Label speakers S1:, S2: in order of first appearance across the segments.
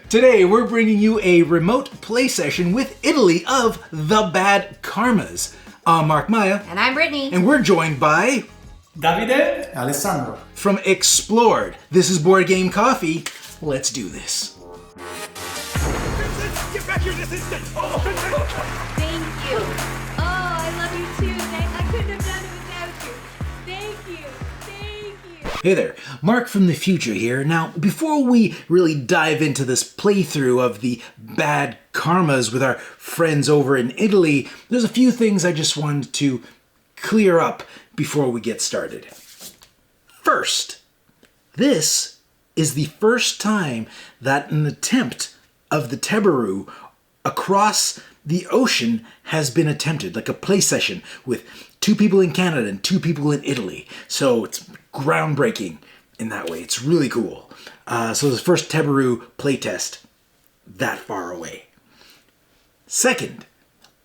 S1: Today, we're bringing you a remote play session with Italy of The Bad Karmas. I'm Mark Maya.
S2: And I'm Brittany.
S1: And we're joined by...
S3: Davide.
S4: Alessandro.
S1: From Xplored. This is Board Game Coffee. Let's do this.
S5: Get back here this instant!
S2: Thank you. Oh, I love you too. I couldn't have done it without you. Thank you. Thank you.
S1: Hey there, Mark from the future here. Now, before we really dive into this playthrough of the Bad Karmas with our friends over in Italy, there's a few things I just wanted to clear up before we get started. First, this is the first time that an attempt of the Teburu across the ocean has been attempted, like a play session with 2 people in Canada and 2 people in Italy. So it's groundbreaking in that way. It's really cool. So the first Teburu playtest that far away. Second,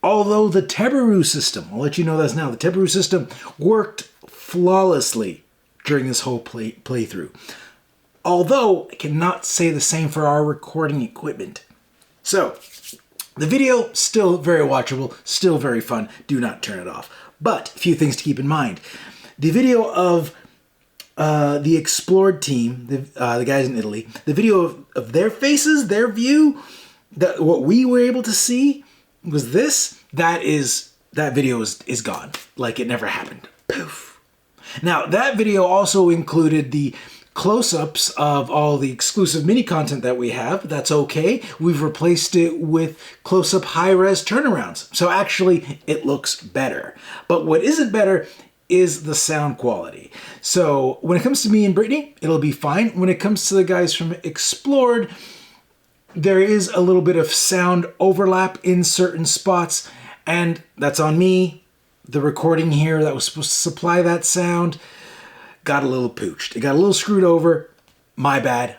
S1: although the Teburu system, I'll let you know this now, the Teburu system worked flawlessly during this whole playthrough. Although I cannot say the same for our recording equipment. So, the video, still very watchable, still very fun. Do not turn it off. But, a few things to keep in mind. The video of the Xplored team, the guys in Italy, the video of their faces, their view, what we were able to see was this. That video is gone. Like it never happened. Poof. Now, that video also included the close-ups of all the exclusive mini content that we have. That's okay. We've replaced it with close-up high-res turnarounds. So actually, it looks better. But what isn't better is the sound quality. So when it comes to me and Brittany, it'll be fine. When it comes to the guys from Xplored, there is a little bit of sound overlap in certain spots, and that's on me. The recording here that was supposed to supply that sound got a little pooched. It got a little screwed over. My bad,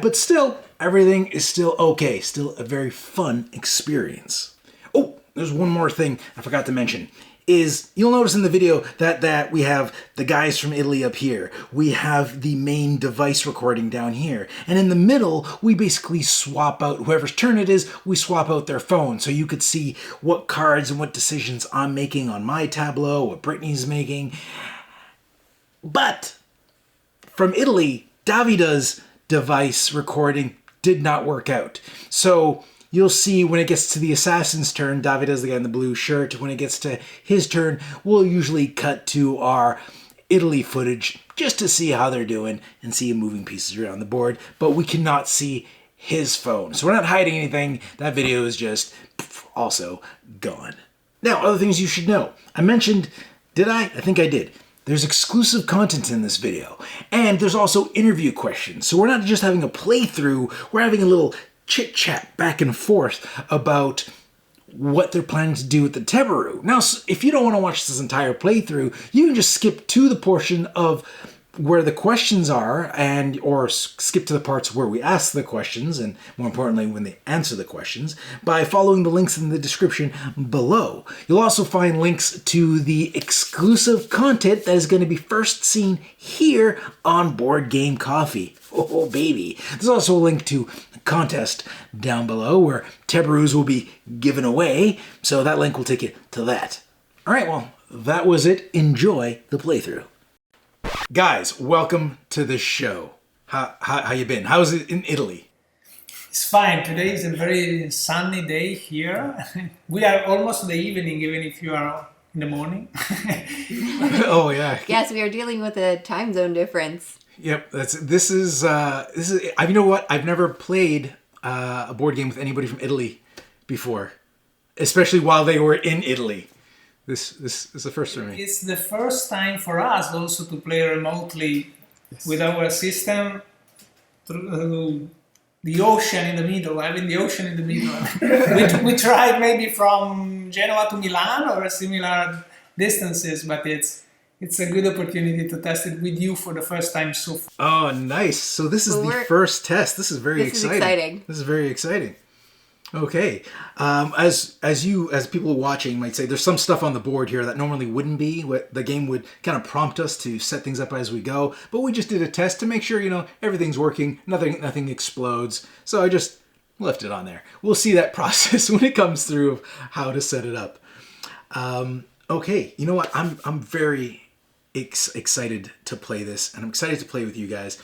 S1: but still, everything is still okay. Still a very fun experience. Oh, there's one more thing I forgot to mention. Is you'll notice in the video that we have the guys from Italy up here. We have the main device recording down here. And in the middle, we basically swap out, whoever's turn it is, we swap out their phone. So you could see what cards and what decisions I'm making on my tableau, what Brittany's making. But from Italy, Davida's device recording did not work out. So you'll see when it gets to the assassin's turn, Davida's the guy in the blue shirt. When it gets to his turn, we'll usually cut to our Italy footage just to see how they're doing and see him moving pieces around the board. But we cannot see his phone. So we're not hiding anything. That video is just also gone. Now, other things you should know. I mentioned, did I? I think I did. There's exclusive content in this video. And there's also interview questions. So we're not just having a playthrough, we're having a little chit-chat back and forth about what they're planning to do with the Teburu. Now, if you don't want to watch this entire playthrough, you can just skip to the portion of where the questions are, or skip to the parts where we ask the questions, and more importantly, when they answer the questions, by following the links in the description below. You'll also find links to the exclusive content that is going to be first seen here on Board Game Coffee. Oh, baby. There's also a link to a contest down below where Teburus will be given away, so that link will take you to that. All right, well, that was it. Enjoy the playthrough. Guys, welcome to the show. How you been? How's it in Italy?
S3: It's fine. Today is a very sunny day here. We are almost the evening, even if you are in the morning.
S1: Oh yeah.
S2: Yes, we are dealing with a time zone difference.
S1: Yep. This is. You know what? I've never played a board game with anybody from Italy before, especially while they were in Italy. This is the first for me.
S3: It's the first time for us also to play remotely with our system through the ocean in the middle, having the ocean in the middle. we tried maybe from Genoa to Milan or similar distances, but it's a good opportunity to test it with you for the first time so far.
S1: Oh, nice. So this is the first test. This is very exciting. This is very exciting. Okay. As people watching might say, there's some stuff on the board here that normally wouldn't be. The game would kind of prompt us to set things up as we go, but we just did a test to make sure everything's working, nothing explodes. So I just left it on there. We'll see that process when it comes through of how to set it up. Okay, you know what? I'm very excited to play this, and I'm excited to play with you guys.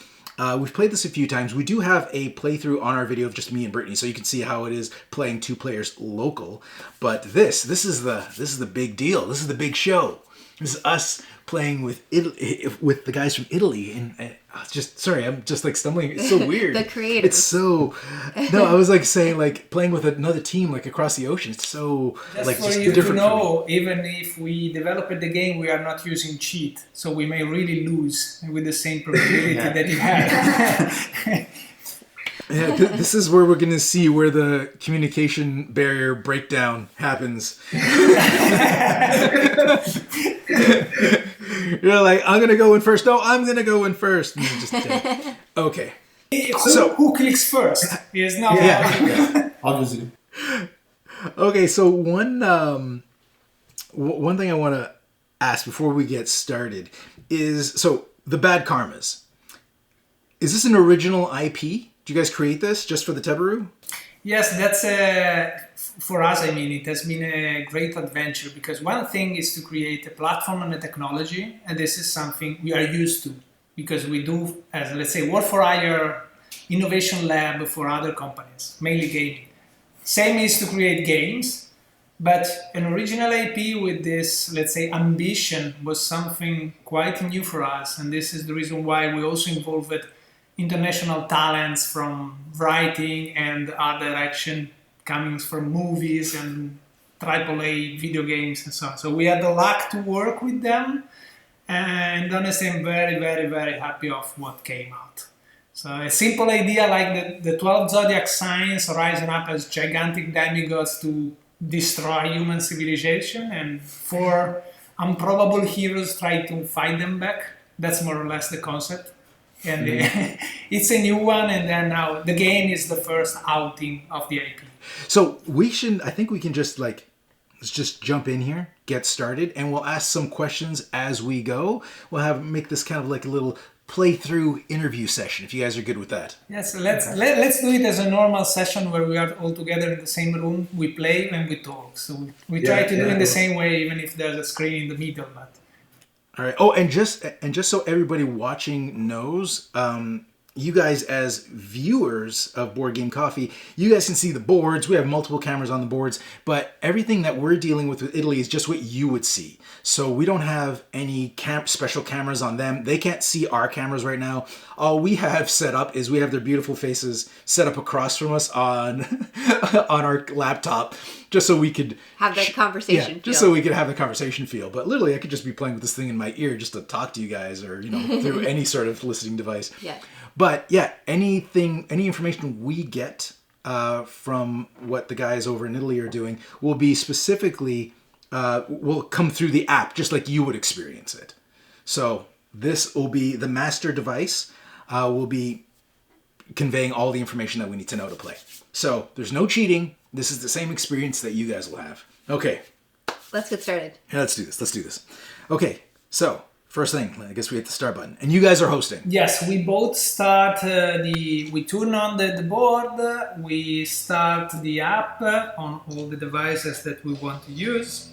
S1: We've played this a few times. We do have a playthrough on our video of just me and Brittany, so you can see how it is playing 2 players local. But this is the big deal. This is the big show. This is us playing with the guys from Italy, and I'm just like stumbling. It's so weird.
S2: The creators.
S1: It's so I was like saying like playing with another team like across the ocean. It's so
S3: just for you to know, even if we develop the game, we are not using cheat, so we may really lose with the same probability that you have.
S1: Yeah, this is where we're going to see where the communication barrier breakdown happens. You're like, I'm going to go in first. No, I'm going to go in first. And just, okay.
S3: So who clicks first? Is not.
S4: Yeah, obviously.
S1: Okay, so one thing I want to ask before we get started is, so the Bad Karmas. Is this an original IP? Did you guys create this just for the Teburu?
S3: Yes, that's for us. I mean, it has been a great adventure because one thing is to create a platform and a technology, and this is something we are used to because we do, as let's say, work for hire innovation lab for other companies, mainly gaming. Same is to create games, but an original IP with this, let's say, ambition was something quite new for us, and this is the reason why we also involved international talents from writing and art direction coming from movies and AAA video games and so on. So we had the luck to work with them, and honestly I'm very, very, very happy of what came out. So a simple idea like the 12 Zodiac signs rising up as gigantic demigods to destroy human civilization, and 4 improbable heroes try to fight them back. That's more or less the concept. And it's a new one, and then now the game is the first outing of the IP.
S1: So I think we can just let's just jump in here, get started, and we'll ask some questions as we go. We'll make this kind of like a little playthrough interview session, if you guys are good with that.
S3: Yes, let's do it as a normal session where we are all together in the same room, we play and we talk. So we try to do it in the same way, even if there's a screen in the middle. But
S1: all right. Oh, and just so everybody watching knows, you guys as viewers of Board Game Coffee, you guys can see the boards. We have multiple cameras on the boards, but everything that we're dealing with Italy is just what you would see. So we don't have any special cameras on them. They can't see our cameras right now. All we have set up is we have their beautiful faces set up across from us on our laptop, just so we could
S2: have that conversation feel.
S1: Just so we could have the conversation feel. But literally, I could just be playing with this thing in my ear just to talk to you guys, or through any sort of listening device.
S2: Yeah.
S1: But yeah, any information we get from what the guys over in Italy are doing will be specifically will come through the app, just like you would experience it. So this will be the master device. Will be conveying all the information that we need to know to play. So there's no cheating. This is the same experience that you guys will have. Okay.
S2: Let's get started.
S1: Yeah, let's do this. Okay, so first thing, I guess we hit the start button. And you guys are hosting.
S3: yes, we both start we turn on the board, we start the app on all the devices that we want to use.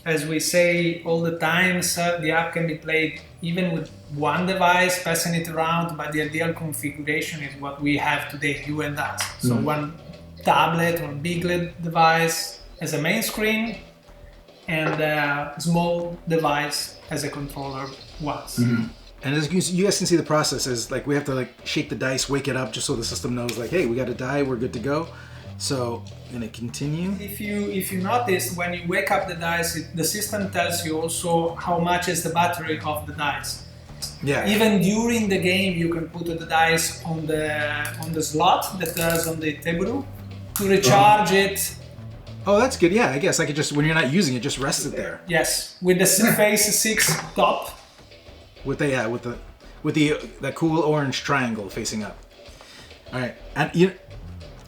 S3: As we say all the time, the app can be played even with one device, passing it around, but the ideal configuration is what we have today, you and us. So one tablet or big device as a main screen, and a small device as a controller once.
S1: Mm-hmm. And as you guys can see, the process is like we have to shake the dice, wake it up, just so the system knows hey, we got a die, we're good to go. So I'm gonna continue.
S3: If you notice, when you wake up the dice, the system tells you also how much is the battery of the dice.
S1: Yeah.
S3: Even during the game, you can put the dice on the slot that goes on the Teburu to recharge it.
S1: Oh, that's good. Yeah, I guess I could just, when you're not using it, just rest it there.
S3: Yes, with the phase 6 top.
S1: With that cool orange triangle facing up. All right, and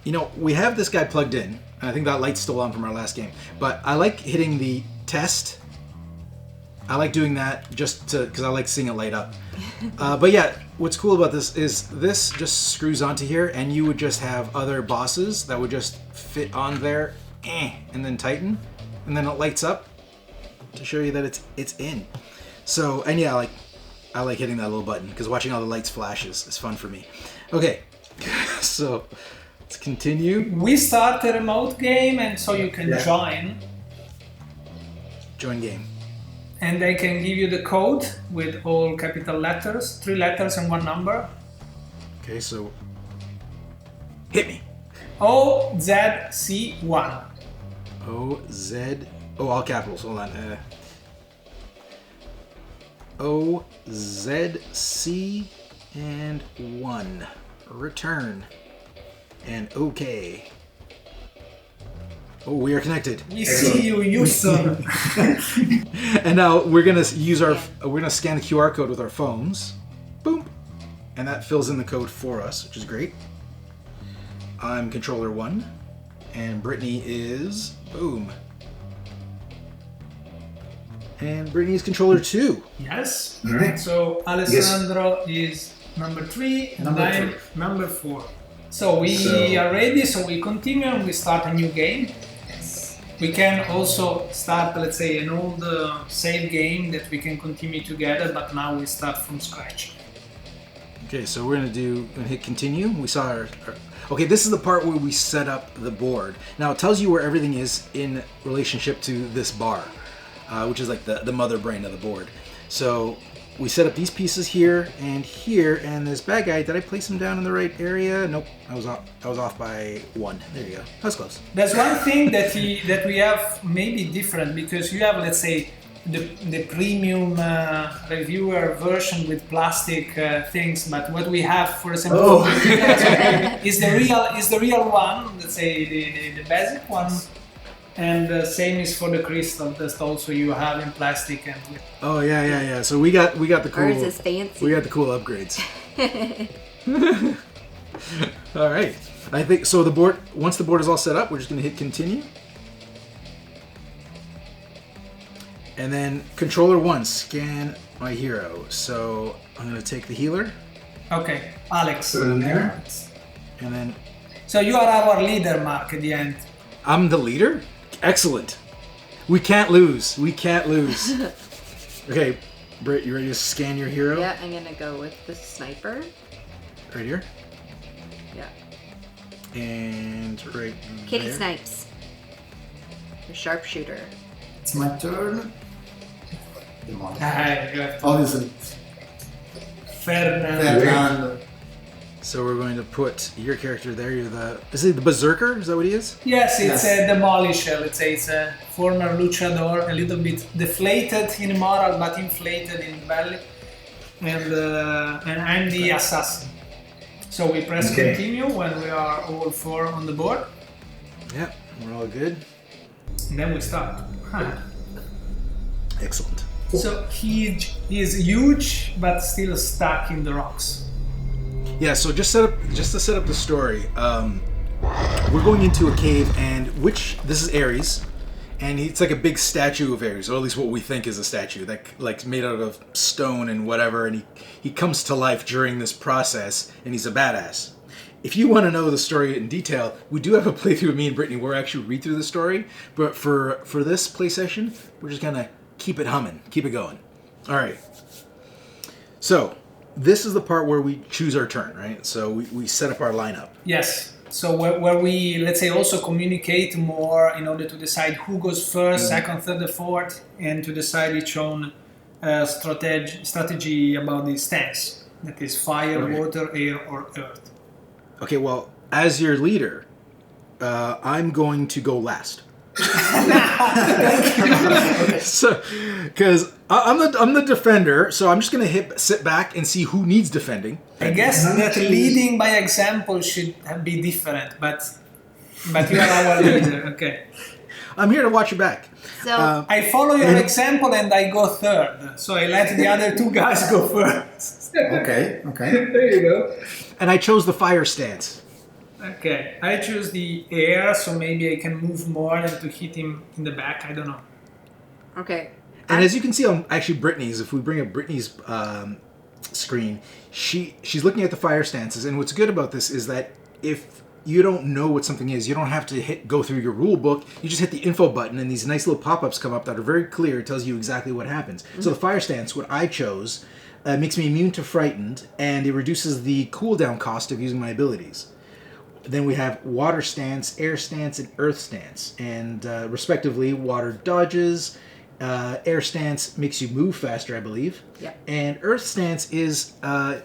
S1: You know, we have this guy plugged in. I think that light's still on from our last game. But I like hitting the test. I like doing that just because I like seeing it light up. But yeah, what's cool about this is this just screws onto here, and you would just have other bosses that would just fit on there, and then tighten, and then it lights up to show you that it's in. So, and yeah, I like hitting that little button because watching all the lights flashes is fun for me. Okay, so let's continue.
S3: We start a remote game, and so you can
S1: Join game.
S3: and they can give you the code with all capital letters, 3 letters and 1 number.
S1: Okay, so hit me.
S3: OZC1.
S1: All capitals. Hold on. OZC and 1. Return. And OK. Oh, we are connected.
S3: We see you, Houston.
S1: And now we're gonna scan the QR code with our phones. Boom. And that fills in the code for us, which is great. I'm controller 1. And Brittany is boom. And Brittany is controller 2.
S3: Yes.
S4: Right.
S3: So Alessandro is number 3 and I'm number 4. So we are ready, so we continue and we start a new game. We can also start, let's say, an old save game that we can continue together, but now we start from scratch.
S1: Okay, so we're gonna hit continue. We saw our okay, this is the part where we set up the board. Now it tells you where everything is in relationship to this bar, which is like the mother brain of the board. So we set up these pieces here, and this bad guy, did I place him down in the right area? Nope, I was off by 1. There you go. That was close.
S3: There's one thing that we have maybe different, because you have, let's say, the premium reviewer version with plastic things, but what we have, for example, is the real one. Let's say the basic one. And the same is for the crystal that also you have in plastic and.
S1: Oh yeah. So we got the cool.
S2: Ours is fancy.
S1: We got the cool upgrades. All right. I think so. Once the board is all set up, we're just gonna hit continue. And then controller 1, scan my hero. So I'm gonna take the healer.
S3: Okay, Alex.
S4: Put it in there.
S1: And then.
S3: So you are our leader, Mark, at the end.
S1: I'm the leader? Excellent. We can't lose. Okay, Britt, you ready to scan your hero?
S2: Yeah, I'm gonna go with the sniper.
S1: Right here.
S2: Yeah.
S1: And right
S2: Kitty
S1: there.
S2: snipes. The sharpshooter.
S4: It's my turn. Demonic.
S3: Good.
S4: Obviously.
S3: Ferdinand.
S1: So we're going to put your character there. Is he the berserker? Is that what he is?
S3: Yes, it's a demolisher. Let's say it's a former luchador, a little bit deflated in moral, but inflated in belly. And I'm the assassin. So we press continue when we are all 4 on the board.
S1: Yeah, we're all good.
S3: And then we start.
S1: Excellent.
S3: So he is huge, but still stuck in the rocks.
S1: Yeah, so just to set up the story, we're going into a cave, and this is Ares, and it's like a big statue of Ares, or at least what we think is a statue, like made out of stone and whatever, and he comes to life during this process, and he's a badass. If you want to know the story in detail, we do have a playthrough with me and Brittany where I actually read through the story, but for this play session, we're just gonna keep it humming, keep it going. All right. So this is the part where we choose our turn, right? So we set up our lineup.
S3: Yes. So where we, let's say, also communicate more in order to decide who goes first, second, third, or fourth, and to decide each own strategy about the stance. That is fire, water, air, or earth.
S1: Okay, well, as your leader, I'm going to go last. So, because I'm the defender, so I'm just gonna sit back and see who needs defending.
S3: I guess that leading by example should be different, but you are our leader. Okay.
S1: I'm here to watch your back.
S2: So
S3: I follow your example and I go third. So I let the other 2 guys go first.
S4: Okay.
S3: There you go.
S1: And I chose the fire stance.
S3: Okay, I choose the air, so maybe I can move more and to hit him in the back. I don't know.
S2: Okay.
S1: And as you can see on actually Brittany's, if we bring up Brittany's screen, she's looking at the fire stances. And what's good about this is that if you don't know what something is, you don't have to go through your rule book. You just hit the info button, and these nice little pop-ups come up that are very clear. It tells you exactly what happens. Mm-hmm. So the fire stance, what I chose, makes me immune to frightened, and it reduces the cooldown cost of using my abilities. Then we have water stance, air stance, and earth stance. And respectively, water dodges, air stance makes you move faster, I believe.
S2: Yeah.
S1: And earth stance is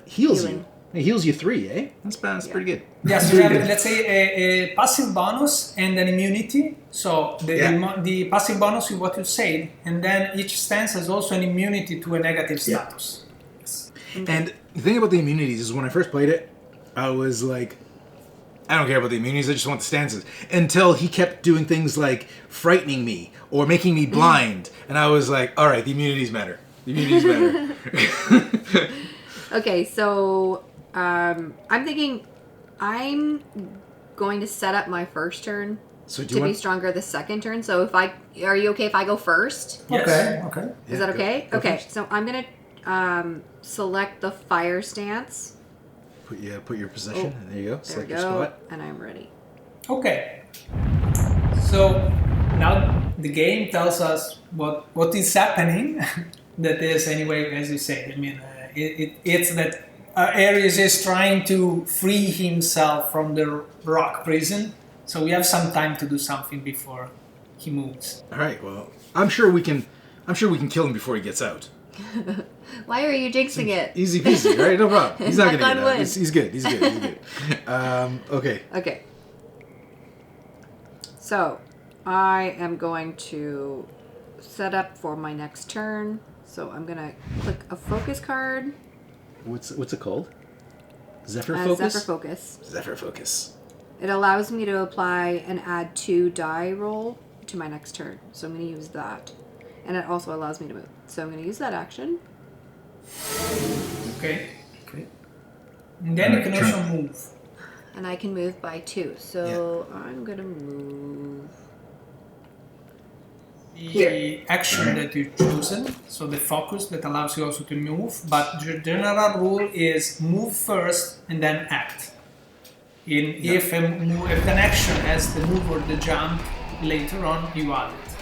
S1: heals
S2: Healing.
S1: you. It heals you 3, eh? That's pretty good.
S3: Yes, we have, let's say, a passive bonus and an immunity. So the passive bonus is what you said, and then each stance has also an immunity to a negative status.
S1: And the thing about the immunities is when I first played it, I was like, I don't care about the immunities, I just want the stances. Until he kept doing things like frightening me or making me blind. And I was like, all right, the immunities matter. The immunities matter.
S2: Okay, so I'm thinking I'm going to set up my first turn
S1: So
S2: to be stronger the second turn. So are you okay if I go first?
S3: Yes.
S4: Okay.
S2: Is that okay? Okay, so I'm going to select the fire stance.
S1: Put your position. And there you go.
S2: There we
S1: Select your
S2: go.
S1: spot.
S2: And I'm ready.
S3: Okay. So now the game tells us what is happening. That is, anyway, as you say. I mean, it's that Ares is trying to free himself from the rock prison. So we have some time to do something before he moves.
S1: All right. Well, I'm sure we can kill him before he gets out.
S2: Why are you jinxing it?
S1: Easy peasy, right? No problem. He's not going to
S2: Knock
S1: get
S2: on
S1: out.
S2: wood.
S1: He's good. He's good. Okay.
S2: Okay. So, I am going to set up for my next turn. So I'm going to click a focus card.
S1: What's it called? Zephyr Focus?
S2: Zephyr Focus.
S1: Zephyr Focus.
S2: It allows me to apply and add 2 die roll to my next turn. So I'm going to use that. And it also allows me to move. So I'm going to use that action.
S3: Okay. And then you can also move.
S2: And I can move by 2. So I'm going to move...
S3: The action that you've chosen, so the focus that allows you also to move, but the general rule is move first and then act. If an action has the move or the jump, later on you add it.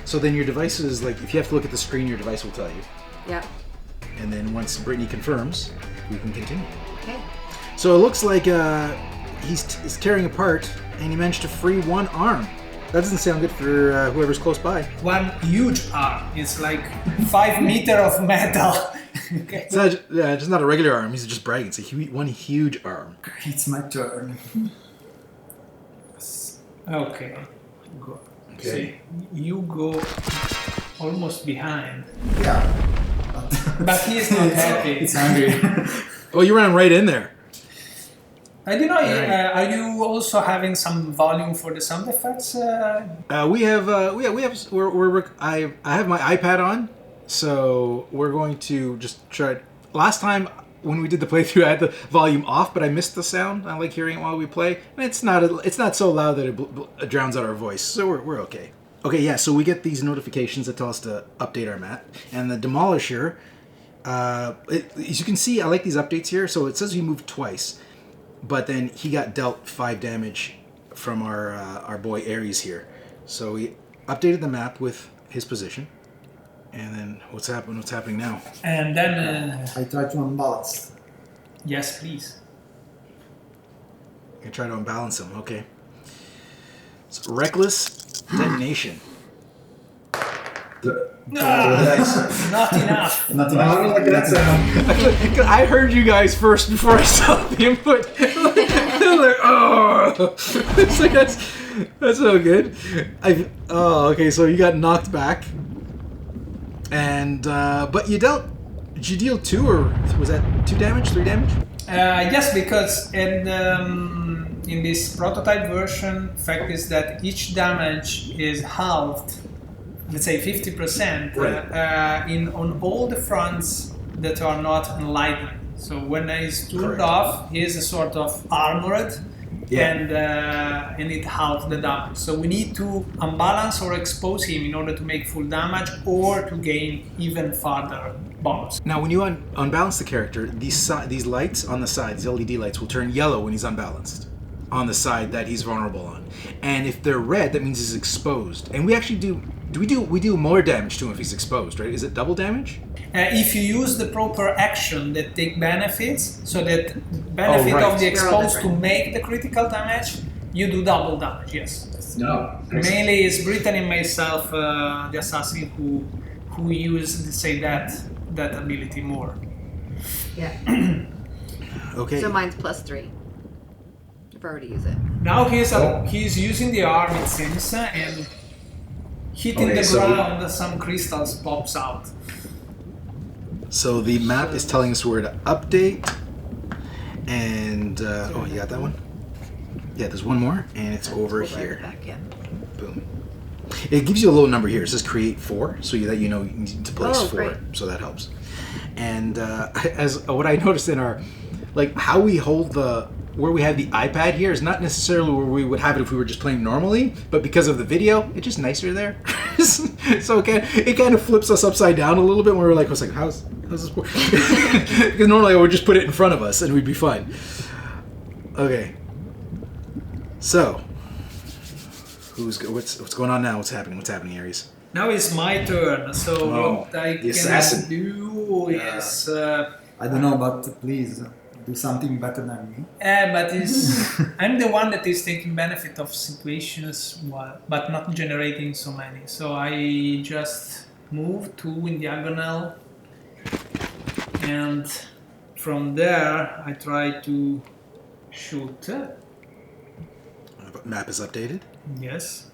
S1: So then your device is like, if you have to look at the screen, your device will tell you.
S2: Yeah.
S1: And then once Brittany confirms, we can continue.
S2: Okay.
S1: So it looks like he's tearing apart, and he managed to free one arm. That doesn't sound good for whoever's close by.
S3: One huge arm. It's like 5 meters of metal. Okay.
S1: It's not, just not a regular arm. He's just bragging. It's one huge arm.
S4: It's my turn.
S3: Okay. Go. See, you go almost behind.
S4: Yeah.
S3: But he is not happy.
S4: It's hungry.
S1: Oh, you ran right in there.
S3: I don't know. Are you also having some volume for the sound effects?
S1: We have. I have my iPad on, so we're going to just try. Last time when we did the playthrough, I had the volume off, but I missed the sound. I like hearing it while we play. And it's not so loud that it drowns out our voice, so we're okay. Okay, yeah. So we get these notifications that tell us to update our map, and the Demolisher. As you can see, I like these updates here. So it says we moved twice. But then he got dealt 5 damage from our boy Ares here. So we updated the map with his position. And then what's happening now?
S3: And then...
S4: I try to unbalance.
S3: Yes, please.
S1: You try to unbalance him, okay. So reckless detonation.
S3: Not enough.
S4: Not
S5: I don't like that sound.
S1: I heard you guys first before I saw the input. I was like, oh, it's like that's so good. Okay, so you got knocked back, and but you deal 2, or was that 2 damage, 3 damage?
S3: Yes, because in this prototype version, the fact is that each damage is halved. Let's say 50% on all the fronts that are not enlightened. So when he's turned off, he is a sort of armored, and it halves the damage. So we need to unbalance or expose him in order to make full damage or to gain even further bonus.
S1: Now, when you unbalance the character, these lights on the side, these LED lights, will turn yellow when he's unbalanced on the side that he's vulnerable on. And if they're red, that means he's exposed. And we actually we do more damage to him if he's exposed, right? Is it double damage?
S3: If you use the proper action that take benefits, so that benefit of the exposed to make the critical damage, you do double damage, yes.
S5: No.
S3: Mainly it's Brittany and myself, the assassin, who use, say, that ability more.
S2: Yeah.
S1: Okay.
S2: So mine's +3. I've already used it.
S3: Now he's using the arm, it seems, and hitting the ground, some crystals pops out.
S1: So the map is telling us where to update, and you got that one? Yeah, there's one more, and it's over here.
S2: Back, yeah.
S1: Boom. It gives you a little number here. It says create 4, so that you know you need to place 4.
S2: Great.
S1: So that helps. And as what I noticed in our, like how we hold where we have the iPad here is not necessarily where we would have it if we were just playing normally, but because of the video, it's just nicer there. So it kind of flips us upside down a little bit when we're like, how's this work? Because normally I would just put it in front of us and we'd be fine. Okay. So, what's going on now? What's happening, Aries?
S3: Now it's my turn, so what I can
S5: assassin.
S3: do is...
S4: I don't know, but please do something better than me.
S3: but I'm the one that is taking benefit of situations, but not generating so many. So I just move 2 in diagonal, and from there I try to shoot.
S1: Map is updated.
S3: Yes.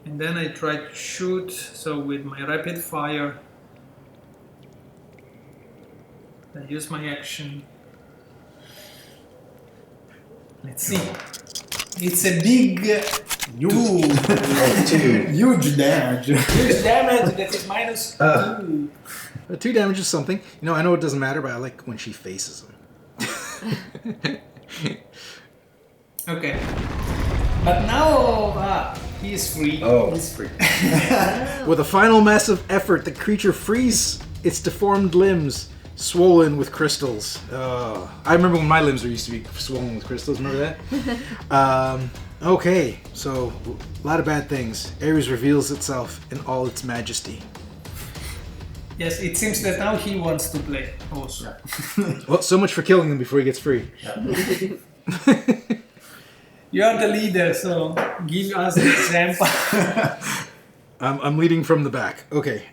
S3: And then I try to shoot, so with my rapid fire, I use my action. Let's see. It's a big 2.
S4: Huge damage.
S3: Huge damage that is minus 2.
S1: 2 damage is something. I know it doesn't matter, but I like when she faces him.
S3: Okay. But now he is free.
S5: Oh, he's free.
S1: With a final massive effort, the creature frees its deformed limbs, swollen with crystals. I remember when my limbs used to be swollen with crystals. Remember that? Okay, so a lot of bad things. Ares reveals itself in all its majesty.
S3: Yes, it seems that now he wants to play also.
S1: Well, so much for killing him before he gets free.
S3: You are the leader, so give us the example.
S1: I'm leading from the back. Okay.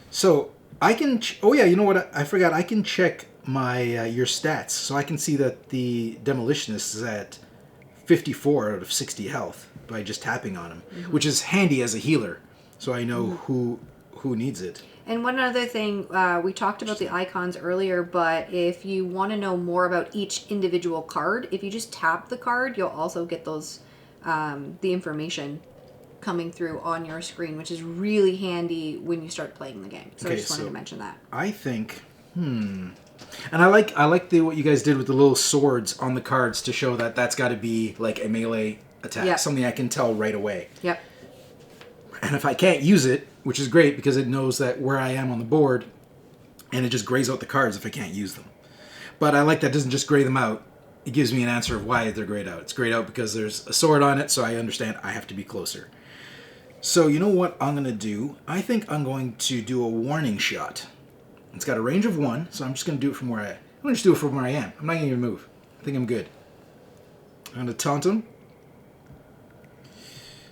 S1: So I can. You know what? I forgot. I can check my your stats, so I can see that the demolitionist is at 54 out of 60 health by just tapping on him, which is handy as a healer. So I know who needs it.
S2: And one other thing, we talked about the icons earlier, but if you want to know more about each individual card, if you just tap the card, you'll also get those, the information coming through on your screen, which is really handy when you start playing the game. So I just wanted to mention that.
S1: I think, and I like what you guys did with the little swords on the cards to show that that's got to be like a melee attack, something I can tell right away.
S2: Yep.
S1: And if I can't use it, which is great because it knows that where I am on the board, and it just grays out the cards if I can't use them. But I like that it doesn't just gray them out. It gives me an answer of why they're grayed out. It's grayed out because there's a sword on it, so I understand I have to be closer. So you know what I'm going to do? I think I'm going to do a warning shot. It's got a range of 1, so I'm just going to do it from where I'm going to just do it from where I am. I'm not going to even move. I think I'm good. I'm going to taunt him.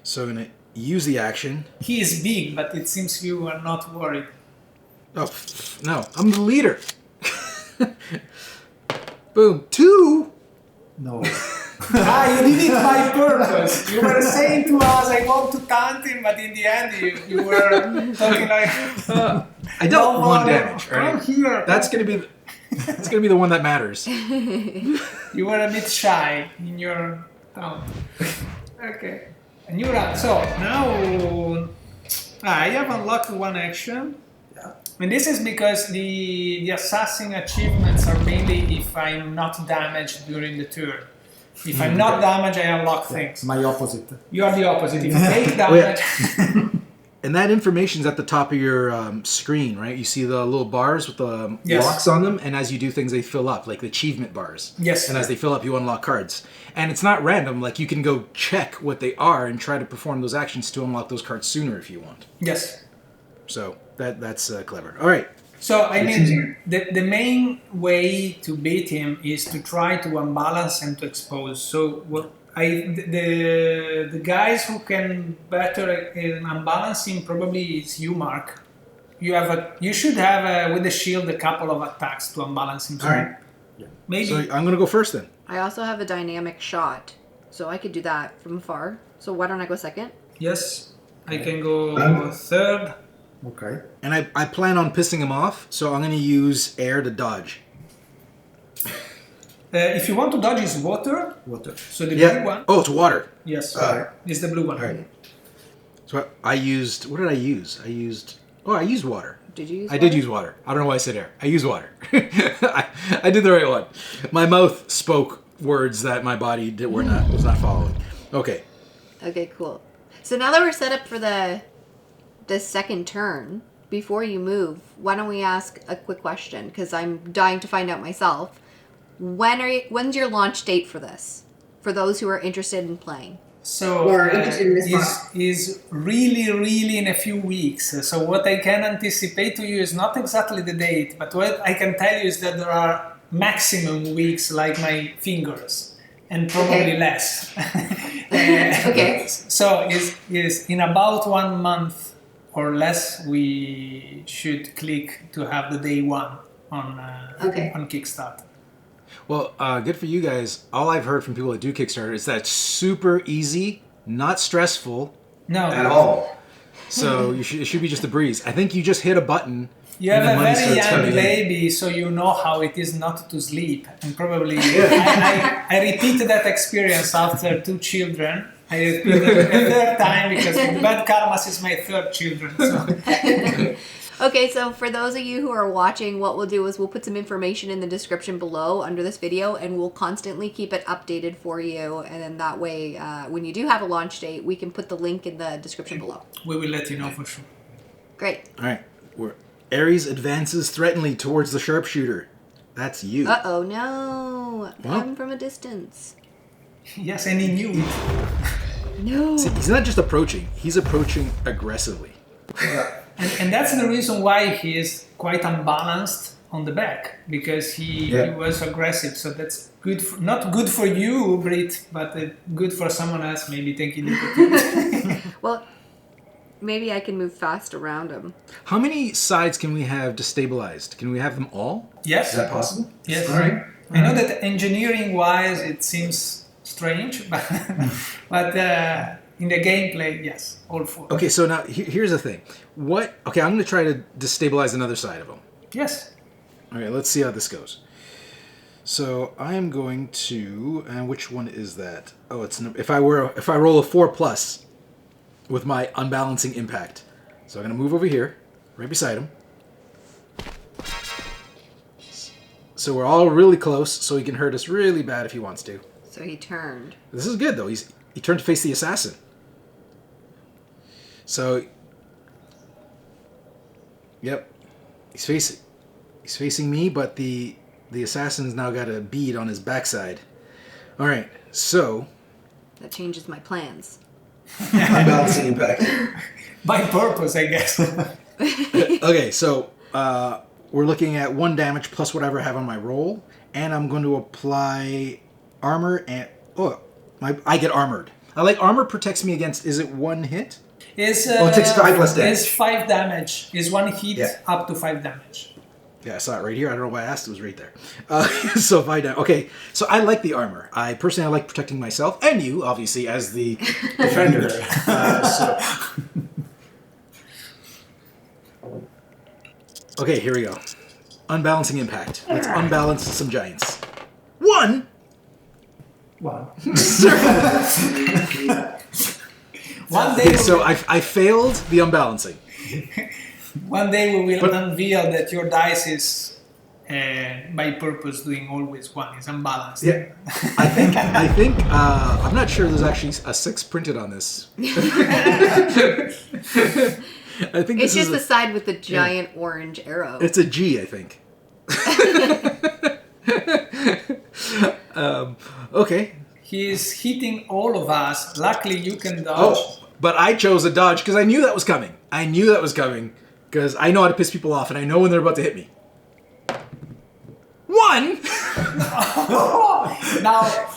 S1: So I'm going to use the action.
S3: He is big, but it seems you are not worried.
S1: Oh, no. I'm the leader. Boom. 2?
S4: No.
S3: You did it by purpose. You were saying to us, I want to taunt him, but in the end you were talking like...
S1: I dealt 1 damage.
S3: Come
S1: Right?
S3: here.
S1: That's going to be the one that matters.
S3: You were a bit shy in your taunt. Okay. And you're up. So now I have unlocked 1 action. And this is because the assassin achievements are mainly if I'm not damaged during the turn. If I'm not damaged, I unlock things.
S4: My opposite.
S3: You are the opposite. If you take damage...
S1: And that information's at the top of your screen, right? You see the little bars with the
S3: Yes.
S1: locks on them, and as you do things, they fill up, like the achievement bars.
S3: Yes.
S1: And as they fill up, you unlock cards. And it's not random. Like, you can go check what they are and try to perform those actions to unlock those cards sooner if you want.
S3: Yes.
S1: So that's clever. All right.
S3: So, I mean, the main way to beat him is to try to unbalance and to expose. So, the guys who can better in unbalancing probably is you, Mark. You should have with the shield a couple of attacks to unbalance him.
S1: All right.
S3: Maybe.
S1: So I'm going to go first then.
S2: I also have a dynamic shot, so I could do that from afar. So why don't I go second?
S3: Yes, I can go third.
S4: Okay.
S1: And I plan on pissing him off, so I'm going to use air to dodge.
S3: If you want to dodge is water.
S4: Water.
S3: So the blue one.
S1: Oh, it's water.
S3: Yes.
S1: Alright.
S3: It's the blue one.
S1: All right. So I used... What did I use? I used water.
S2: Did you use
S1: I did use water. I don't know why I said air. I used water. I did the right one. My mouth spoke words that my body was not following. Okay.
S2: Okay, cool. So now that we're set up for the second turn, before you move, why don't we ask a quick question? Because I'm dying to find out myself. When's your launch date for this? For those who are interested in playing.
S3: So is really in a few weeks. So what I can anticipate to you is not exactly the date, but what I can tell you is that there are maximum weeks like my fingers, and probably less.
S2: Okay.
S3: So is in about 1 month or less we should click to have the day one on Kickstarter.
S1: Well, good for you guys. All I've heard from people that do Kickstarter is that it's super easy, not stressful.
S3: No.
S5: At all.
S1: So it should be just a breeze. I think you just hit a button.
S3: You have
S1: and
S3: a
S1: the money
S3: very
S1: starts
S3: young
S1: coming in.
S3: baby, so you know how it is not to sleep. And probably I repeated that experience after 2 children. I repeated it a third time because bad karmas is my third children. So.
S2: Okay, so for those of you who are watching, what we'll do is we'll put some information in the description below under this video, and we'll constantly keep it updated for you. And then that way, when you do have a launch date, we can put the link in the description below.
S3: We will let you know for sure.
S2: Great.
S1: All right. Ares advances threateningly towards the sharpshooter. That's you.
S2: Uh-oh, no. Come from a distance.
S3: Yes, and he knew it.
S2: No.
S1: See, he's not just approaching. He's approaching aggressively.
S3: And that's the reason why he is quite unbalanced on the back, because he was aggressive. So that's good, not good for you, Brit, but good for someone else maybe taking the opportunity.
S2: Well, maybe I can move fast around him.
S1: How many sides can we have destabilized? Can we have them all?
S3: Yes.
S5: Is that possible?
S3: Yes.
S5: All right.
S3: I know that engineering-wise it seems strange, but in the gameplay, yes, all 4.
S1: Okay, so now here's the thing. Okay, I'm going to try to destabilize another side of him.
S3: Yes.
S1: All right, let's see how this goes. So I am going to, and which one is that? Oh, it's if I roll a 4+ with my unbalancing impact. So I'm going to move over here, right beside him. So we're all really close, so he can hurt us really bad if he wants to.
S2: So he turned.
S1: This is good though. He turned to face the assassin. So, yep, he's facing me, but the assassin's now got a bead on his backside. All right, so
S2: That changes my plans.
S5: Unbalancing impact.
S3: By purpose, I guess.
S1: okay, so we're looking at 1 damage plus whatever I have on my roll, and I'm going to apply armor and I get armored. I like armor protects me against. Is it 1 hit?
S3: It
S5: takes 5 less damage.
S3: It's 5 damage. Is 1 hit up to 5 damage.
S1: Yeah, I saw it right here. I don't know why I asked. It was right there. So 5 damage. Okay, so I like the armor. I personally like protecting myself and you, obviously, as the defender. Okay, here we go. Unbalancing impact. Let's unbalance some giants. 1.
S4: Wow.
S3: One day.
S1: Okay, so I failed the unbalancing.
S3: One day we will unveil that your dice is by purpose doing always one is unbalanced.
S1: Yeah, I think I'm not sure there's actually a 6 printed on this. I think
S2: It's
S1: this
S2: just the side with the giant orange arrow.
S1: It's a G, I think. Okay.
S3: He is hitting all of us. Luckily, you can dodge.
S1: Oh, but I chose a dodge because I knew that was coming. Because I know how to piss people off, and I know when they're about to hit me. 1.
S3: Now,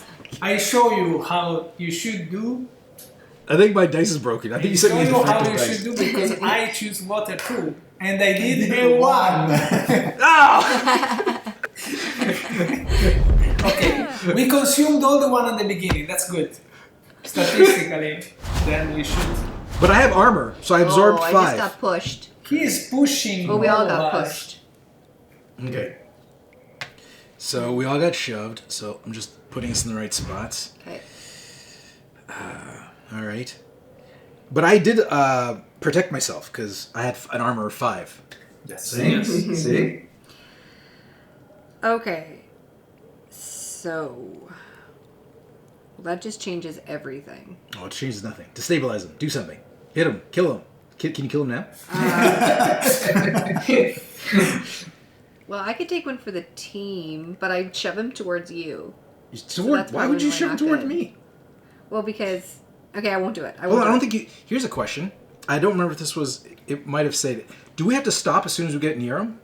S3: I show you how you should do.
S1: I think my dice is broken. I think you said
S3: show
S1: we
S3: you how you
S1: defective dice.
S3: should do because I choose water too, and I did a 1.
S1: Oh!
S3: Okay, we consumed all the 1 at the beginning. That's good. Statistically, then we should.
S1: But I have armor, so I absorbed 5.
S2: I just got pushed.
S3: He is pushing.
S2: Well, we all
S3: of
S2: got
S3: us.
S2: pushed.
S1: Okay. So we all got shoved, so I'm just putting us in the right spots.
S2: Okay.
S1: All right. But I did protect myself because I had an armor of 5.
S5: Yes. See?
S2: Okay. So that just changes everything.
S1: Oh, it changes nothing. Destabilize him. Do something. Hit him. Kill him. Can you kill him now?
S2: Well, I could take one for the team, but I'd shove him towards you.
S1: Why would you
S2: probably
S1: shove him
S2: not
S1: towards
S2: good.
S1: me?
S2: Well, because okay, I won't do it.
S1: Well, I don't think you... Here's a question. I don't remember if this was... It might have said... Do we have to stop as soon as we get near him?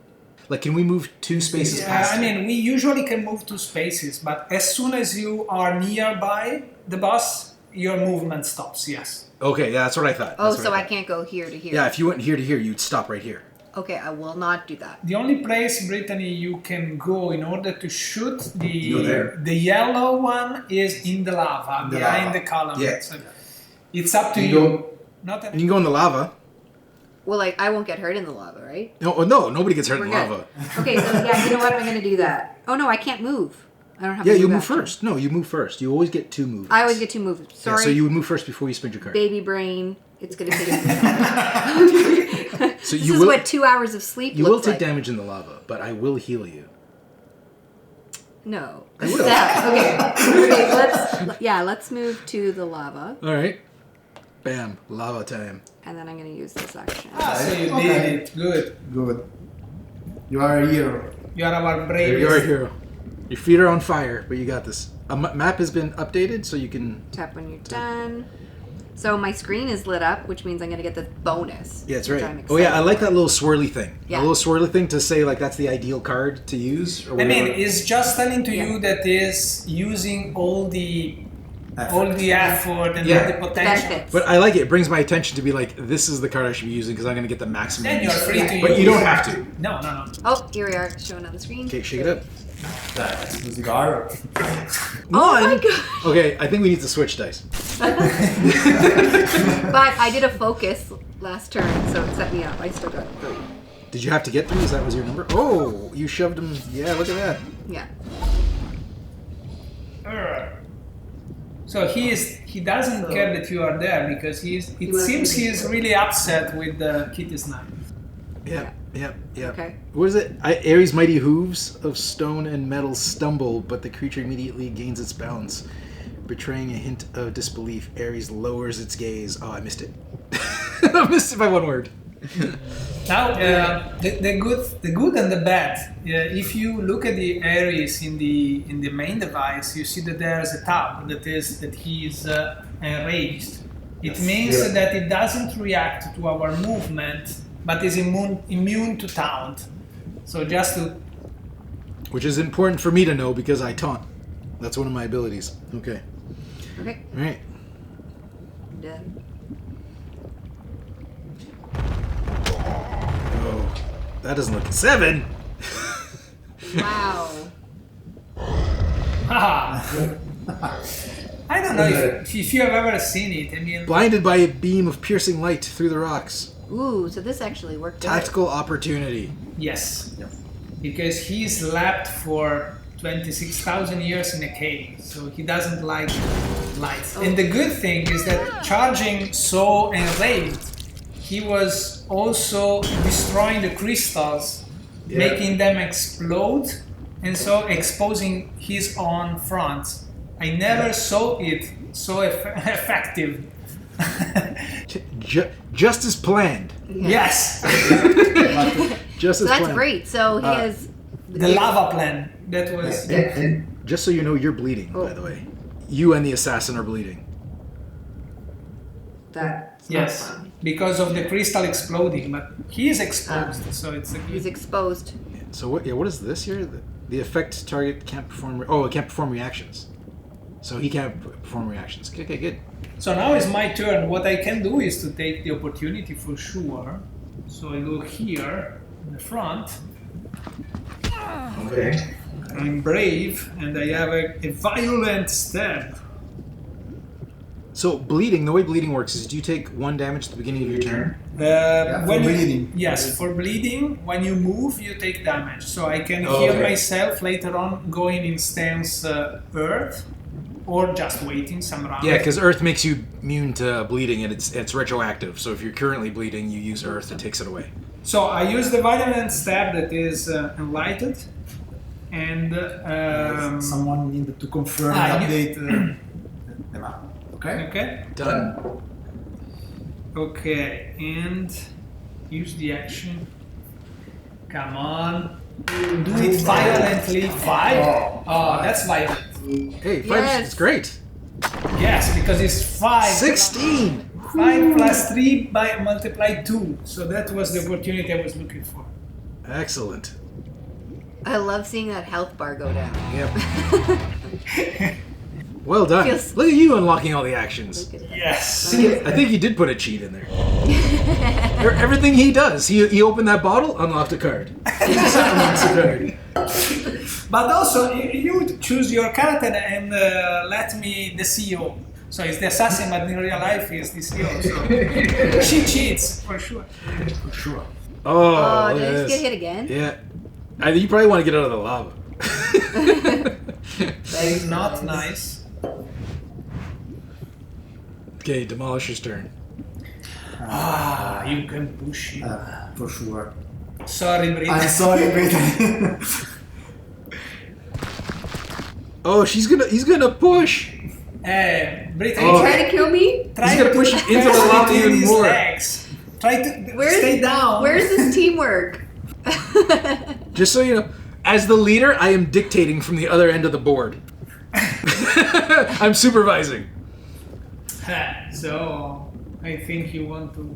S1: Like, can we move 2 spaces past
S3: I
S1: him?
S3: mean, we usually can move 2 spaces, but as soon as you are nearby the boss, your movement stops. Yes.
S1: Okay, yeah, that's what I thought.
S2: Oh,
S1: That's what
S2: so I
S1: thought.
S2: can't go here to here.
S1: Yeah, if you went here to here, you'd stop right here.
S2: Okay, I will not do that.
S3: The only place, Brittany, you can go in order to shoot
S5: Go there.
S3: the yellow one is in the lava,
S5: The
S3: behind
S5: lava.
S3: the column.
S5: Yeah.
S3: So it's up to
S5: You
S3: you.
S5: go-
S3: Not
S1: And you can go in the lava.
S2: Well, like I won't get hurt in the lava, right?
S1: No, nobody gets hurt
S2: We're
S1: in
S2: good.
S1: lava.
S2: Okay, so yeah, you know what? I'm gonna do that. Oh no, I can't move. I don't have.
S1: Yeah,
S2: to
S1: you move
S2: action.
S1: first. No, you move first. You always get 2 movements.
S2: I always get 2 moves.
S1: Yeah,
S2: Sorry,
S1: so you would move first before you spend your card.
S2: baby brain. It's gonna take.
S1: So
S2: This
S1: you
S2: is
S1: will
S2: what 2 hours of sleep.
S1: you will
S2: looks
S1: take
S2: like.
S1: damage in the lava, but I will heal you.
S2: No.
S1: I will.
S2: Okay. Let's move to the lava,
S1: All right. Bam, lava time.
S2: and then I'm gonna use this action.
S3: So you
S4: Okay.
S3: did it. Good.
S4: Good. You are a hero.
S3: You are our bravest.
S1: You're a hero. Your feet are on fire, but you got this. A map has been updated, so you can.
S2: Tap when you're done. So my screen is lit up, which means I'm gonna get the bonus.
S1: Yeah, that's
S2: which
S1: right.
S2: I'm
S1: Oh yeah, I
S2: excited
S1: like
S2: for.
S1: that little swirly thing.
S2: Yeah.
S1: A little swirly thing to say like that's the ideal card to use. Or
S3: I mean,
S1: whatever.
S3: it's just telling to
S2: Yeah.
S3: you that is using all the effort and
S1: Yeah.
S3: the potential.
S2: benefits.
S1: But I like it. It brings my attention to be like, this is the card I should be using because I'm going to get the maximum.
S3: Then you're
S1: use.
S3: free to use.
S1: But you don't have to.
S3: No.
S2: Oh, here we are, showing on the screen.
S1: Okay, shake it up.
S4: That's the cigar.
S2: Oh my
S1: One.
S2: god!
S1: Okay, I think we need to switch dice.
S2: But I did a focus last turn, so it set me up. I still got 3.
S1: Did you have to get 3? Is that was your number? Oh, you shoved him. Yeah, look at that.
S2: Yeah.
S3: So he doesn't care that you are there because it seems he is really upset with the Kitty's knife.
S1: Yep.
S2: Okay.
S1: What is it? Ares' mighty hooves of stone and metal stumble, but the creature immediately gains its balance. Betraying a hint of disbelief, Ares lowers its gaze. Oh, I missed it. I missed it by 1 word.
S3: Now, the good and the bad. If you look at the Ares in the main device, you see that there is a tab that he is enraged. It means that it doesn't react to our movement, but is immune to taunt. So just to...
S1: Which is important for me to know because I taunt. That's one of my abilities. Okay.
S2: Okay.
S1: All right.
S2: Done.
S1: Oh, that doesn't look 7.
S2: Wow.
S3: I don't know if you have ever seen it. I mean,
S1: Blinded by a beam of piercing light through the rocks.
S2: Ooh, so this actually worked out.
S1: Tactical opportunity.
S3: yes. Because he slept for 26,000 years in a cave, so he doesn't like light. And the good thing is that charging so enraged, he was also destroying the crystals, making them explode, and so exposing his own front. I never saw it so effective.
S1: Just as planned.
S3: Yes,
S1: Just
S2: So
S1: as
S2: that's
S1: planned.
S2: great. So he has.
S3: the lava plan. That was.
S5: And
S1: Just so you know, you're bleeding, by the way. You and the assassin are bleeding.
S2: That's
S3: Yes,
S2: not fun.
S3: because of the crystal exploding, but he is exposed, so it's a
S2: He's
S3: good.
S2: exposed.
S1: So what? Yeah, what is this here? The effect target can't perform. It can't perform reactions. So he can't perform reactions. Okay, good.
S3: So now is my turn. What I can do is to take the opportunity for sure. So I go here in the front.
S5: okay.
S3: I'm brave, and I have a violent stab.
S1: So bleeding. The way bleeding works is, do you take 1 damage at the beginning of your turn?
S3: When
S4: for
S3: you-
S4: bleeding.
S3: Yes, for bleeding, when you move, you take damage. So I can heal
S5: Okay.
S3: myself later on, going in stance earth, or just waiting some rounds.
S1: Yeah, because Earth makes you immune to bleeding, and it's retroactive. So if you're currently bleeding, you use Earth, it takes it away.
S3: So I use the violent stab that is enlightened, and
S4: Someone needed to confirm
S3: Ah,
S4: and
S3: you-
S4: update the map. Okay?
S3: okay,
S1: Done.
S3: okay, and use the action. Come on, do it violently. 5. Oh, that's violent.
S1: Hey, 5
S2: Yes.
S1: is great.
S3: Yes, because it's 5.
S1: 16.
S3: 5 plus 3 by multiply 2. So that was the opportunity I was looking for.
S1: Excellent.
S2: I love seeing that health bar go down.
S1: Yep. Well done.
S2: Feels-
S1: Look at you unlocking all the actions.
S3: Yes.
S1: I think you did put a cheat in there. Everything he does, he opened that bottle, unlocked a card. Unlocks a card.
S3: But also, you choose your character and let me the CEO. So it's the assassin, but in real life he's the CEO. So she cheats for sure.
S4: For sure.
S1: Oh,
S2: Oh,
S1: look
S2: did
S1: at
S2: I just
S1: this.
S2: get hit again?
S1: Yeah. You probably want to get out of the lava.
S3: That is not nice.
S1: Okay, Demolisher's turn.
S3: Ah, you can push it.
S4: For sure.
S3: Sorry, Brit.
S4: I'm sorry, Brittany.
S1: Oh, he's gonna push.
S3: Brittany,
S1: Oh.
S2: Trying to kill me?
S3: try
S1: He's gonna
S3: to
S1: push it into the
S3: press
S1: lava
S3: between
S1: even
S3: his
S1: more.
S3: legs. Try to stay down.
S2: Where's this teamwork?
S1: Just so you know, as the leader, I am dictating from the other end of the board. I'm supervising.
S3: So I think you want to.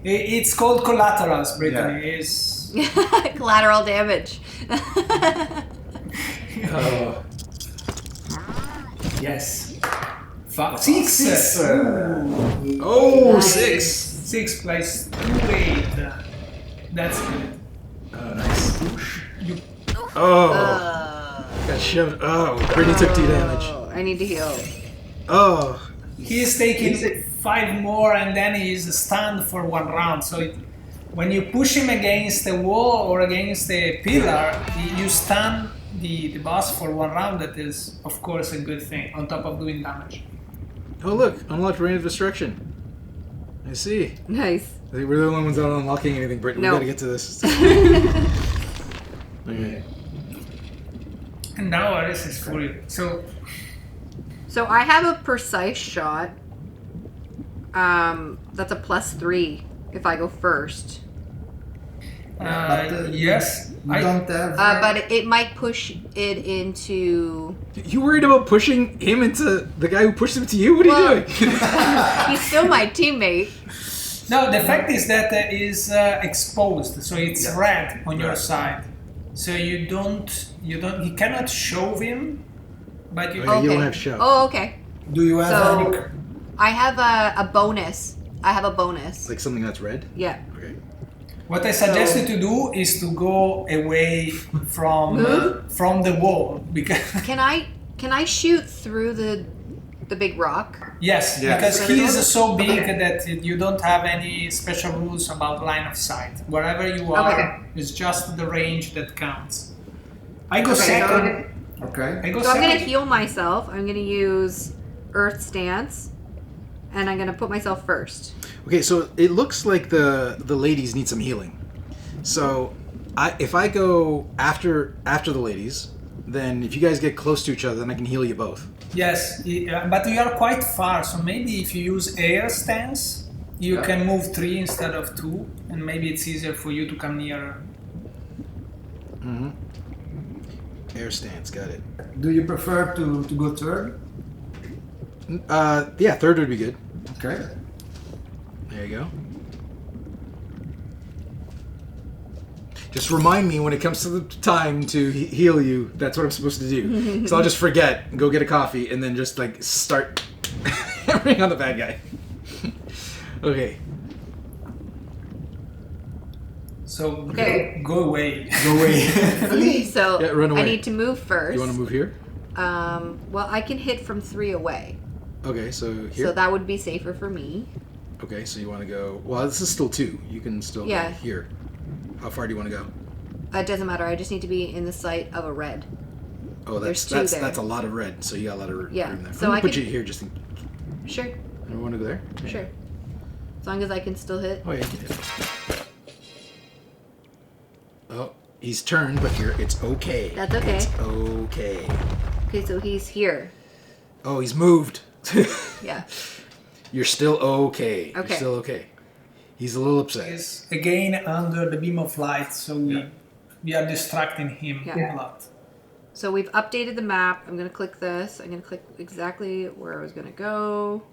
S3: It's called collaterals, Brittany. Is
S2: Collateral damage.
S1: Oh.
S3: yes. 6.
S1: Oh,
S2: Nice.
S1: 6.
S3: 6 plus 2, 8. That's good.
S1: Nice. Oh, got shoved. Oh, Brittany took 2 damage.
S2: Oh, I need to heal.
S1: Oh,
S3: He is taking 5 more, and then he is stunned for 1 round. So when you push him against the wall or against the pillar, you stun the boss for 1 round. That is, of course, a good thing on top of doing damage.
S1: oh look, unlocked Reign of Destruction. I see.
S2: Nice.
S1: I think we're the only ones not unlocking anything, Brittany.
S2: No.
S1: We gotta get to this. Okay.
S3: And now Aris is fully.
S2: So I have a precise shot. That's a +3 if I go first.
S3: Yes.
S4: You don't have.
S2: But it might push it into.
S1: You worried about pushing him into the guy who pushed him to you? What are
S2: Well-
S1: you doing?
S2: He's still my teammate.
S3: No, the fact is that is exposed, so it's red on your side. So you cannot shove him, but you.
S1: Okay. You don't have shove.
S2: Oh, okay.
S4: Do you have
S2: So
S4: any?
S2: I have a bonus. I have a bonus.
S1: Like something that's red?
S2: Yeah.
S1: Okay.
S3: What I suggest you to do is to go away from the wall because
S2: Can I shoot through the big rock?
S3: yes,
S5: Yeah.
S3: because he is so big that you don't have any special rules about line of sight. Wherever you are,
S2: Okay.
S3: it's just the range that counts. I go
S2: Okay, so
S3: second.
S4: Okay.
S3: I go
S2: So I'm
S3: second.
S2: gonna heal myself. I'm gonna use Earth Stance. and I'm gonna put myself first.
S1: Okay, so it looks like the ladies need some healing. So, if I go after the ladies, then if you guys get close to each other, then I can heal you both.
S3: Yes, but you are quite far, so maybe if you use air stance, you can move 3 instead of 2, and maybe it's easier for you to come nearer.
S1: Air stance, got it.
S4: Do you prefer to go third?
S1: Yeah, third would be good.
S4: Okay.
S1: There you go. Just remind me when it comes to the time to heal you. That's what I'm supposed to do. So I'll just forget and go get a coffee and then just like start hammering on the bad guy. Okay.
S3: So
S2: Okay.
S3: go away.
S1: Go away.
S2: Okay, so
S1: Yeah, run away.
S2: I need to move first.
S1: You want to move here?
S2: Well, I can hit from 3 away,
S1: Okay, so here.
S2: so that would be safer for me.
S1: Okay, so you want to go. Well, this is still 2. You can still
S2: Yeah.
S1: go here. How far do you want to go?
S2: It doesn't matter. I just need to be in the sight of a red.
S1: Oh,
S2: There's two
S1: that's
S2: there.
S1: that's a lot of red. So you got a lot of
S2: Yeah,
S1: room there.
S2: so
S1: I'm gonna
S2: I
S1: put
S2: can-
S1: you here just in.
S2: Sure,
S1: You want to go there?
S2: sure. As long as I can still hit.
S1: Oh yeah. You can hit. Oh, he's turned, but it's okay.
S2: That's okay.
S1: It's okay.
S2: Okay, so he's here.
S1: Oh, he's moved.
S2: Yeah.
S1: You're still okay. You're
S2: Okay.
S1: still okay. He's a little upset.
S3: Is again under the beam of light, so we are distracting him
S2: Yeah.
S3: a lot.
S2: So we've updated the map. I'm going to click this. I'm going to click exactly where I was going to go,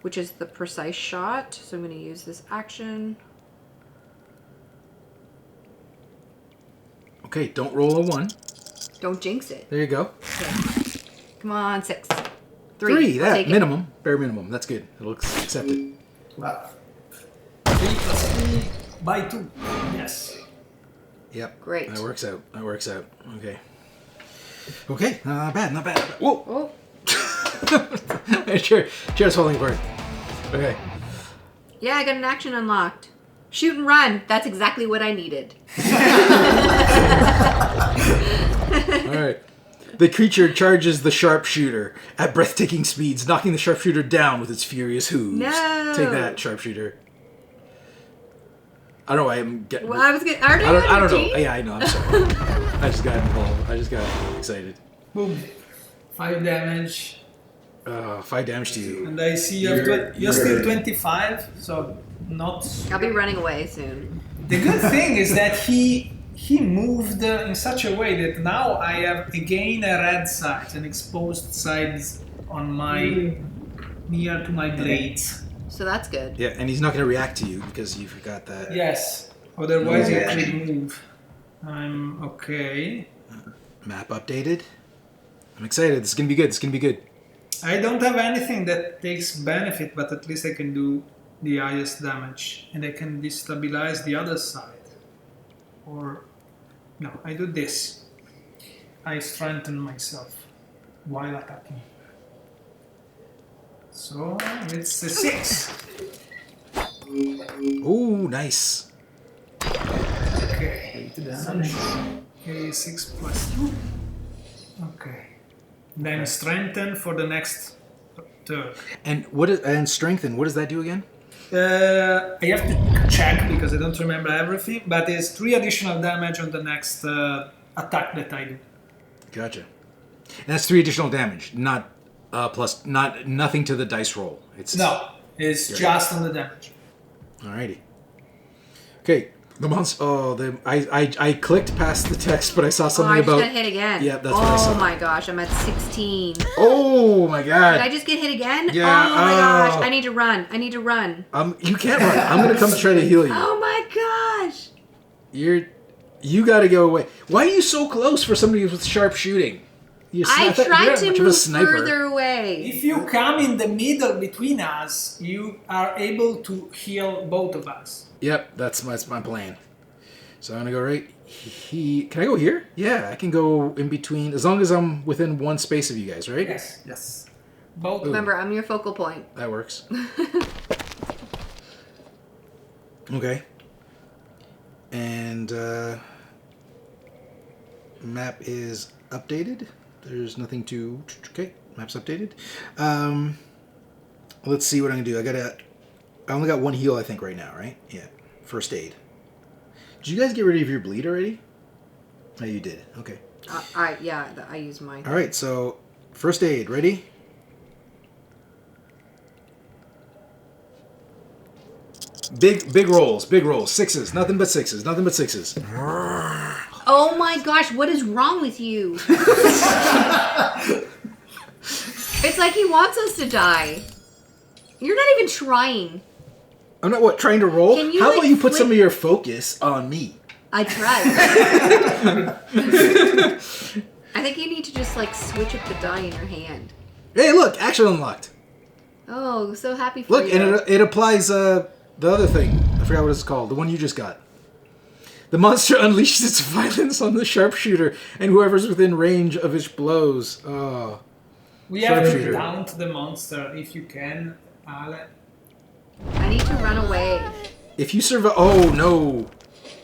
S2: which is the precise shot. So I'm going to use this action.
S1: Okay, don't roll a 1.
S2: Don't jinx it.
S1: There you go.
S2: Okay. Come on, 6.
S1: 3,
S2: I'll
S1: that
S2: take it.
S1: minimum, bare minimum. That's good. It looks accepted.
S4: Well,
S3: 3 plus 2 by 2. Yes.
S1: Yep.
S2: Great.
S1: That works out. That works out. Okay. Okay. Not bad. Not bad. Whoa.
S2: Oh,
S1: Chair's falling apart. Okay.
S2: yeah, I got an action unlocked. Shoot and run. That's exactly what I needed.
S1: All right. The creature charges the sharpshooter at breathtaking speeds, knocking the sharpshooter down with its furious hooves.
S2: No.
S1: Take that, sharpshooter. I don't know why I'm getting...
S2: Well, I was getting. Are you
S1: I don't know.
S2: team?
S1: Yeah, I know. I'm sorry. I just got involved. I just got excited.
S3: Boom. 5 damage.
S1: 5 damage to you.
S3: And I see you're still 25, so not...
S2: I'll be running away soon.
S3: The good thing is that he moved in such a way that now I have again a red side, an exposed sides on my... near to my blades.
S2: So that's good.
S1: Yeah, and he's not going to react to you because you forgot that.
S3: Yes, otherwise he could move. I'm okay.
S1: Map updated. I'm excited. This is going to be good. This is going to be good.
S3: I don't have anything that takes benefit, but at least I can do the highest damage. And I can destabilize the other side. Or, no, I do this. I strengthen myself while attacking. So, it's a 6.
S1: Oh, nice.
S3: Okay.
S4: damage.
S3: Okay, 6 plus 2. Okay. Then strengthen for the next turn.
S1: And strengthen, what does that do again?
S3: I have to check because I don't remember everything, but it's 3 additional damage on the next attack that I do.
S1: Gotcha. And that's 3 additional damage, not nothing to the dice roll. It's
S3: Just on the damage.
S1: Alrighty. Okay. The monster. Oh, I clicked past the text, but I saw
S2: Oh,
S1: something
S2: I just
S1: about.
S2: got hit again.
S1: Yeah, that's what I saw.
S2: Oh my gosh, I'm at 16. Did
S1: Oh my god.
S2: I just get hit again?
S1: Yeah,
S2: Oh my gosh,
S1: oh.
S2: I need to run. I need to run.
S1: You can't run. I'm gonna come try to heal you.
S2: Oh my gosh.
S1: You gotta go away. Why are you so close for somebody with sharp shooting?
S2: I tried to
S1: much of a
S2: move
S1: sniper.
S2: further away.
S3: If you come in the middle between us, you are able to heal both of us.
S1: Yep, that's my plan. So I'm gonna go right. Can I go here? Yeah, I can go in between as long as I'm within one space of you guys, right?
S3: Yes.
S4: Yes.
S3: Both.
S2: Remember, I'm your focal point.
S1: That works. Okay. And map is updated. There's nothing to... Okay, map's updated. Let's see what I'm gonna do. I only got one heal, I think, right now, right? Yeah. First aid. Did you guys get rid of your bleed already? Oh, you did. Okay.
S2: I used mine.
S1: All right. So, first aid. Ready? Big rolls. Big rolls. Sixes. Nothing but sixes. Nothing but sixes.
S2: Oh my gosh, what is wrong with you? It's like he wants us to die. You're not even trying.
S1: I'm not trying to roll.
S2: Can you,
S1: How
S2: like,
S1: about you put
S2: flip-
S1: some of your focus on me?
S2: I tried. I think you need to just like switch up the die in your hand.
S1: Hey, look, action unlocked.
S2: Oh, so happy for
S1: Look,
S2: you.
S1: and it applies the other thing. I forgot what it's called. The one you just got. The monster unleashes its violence on the sharpshooter and whoever's within range of its blows. Oh.
S3: We have to
S1: Sharpshooter.
S3: down the monster if you can, Ale.
S2: I need to run away.
S1: If you survive... Oh, no.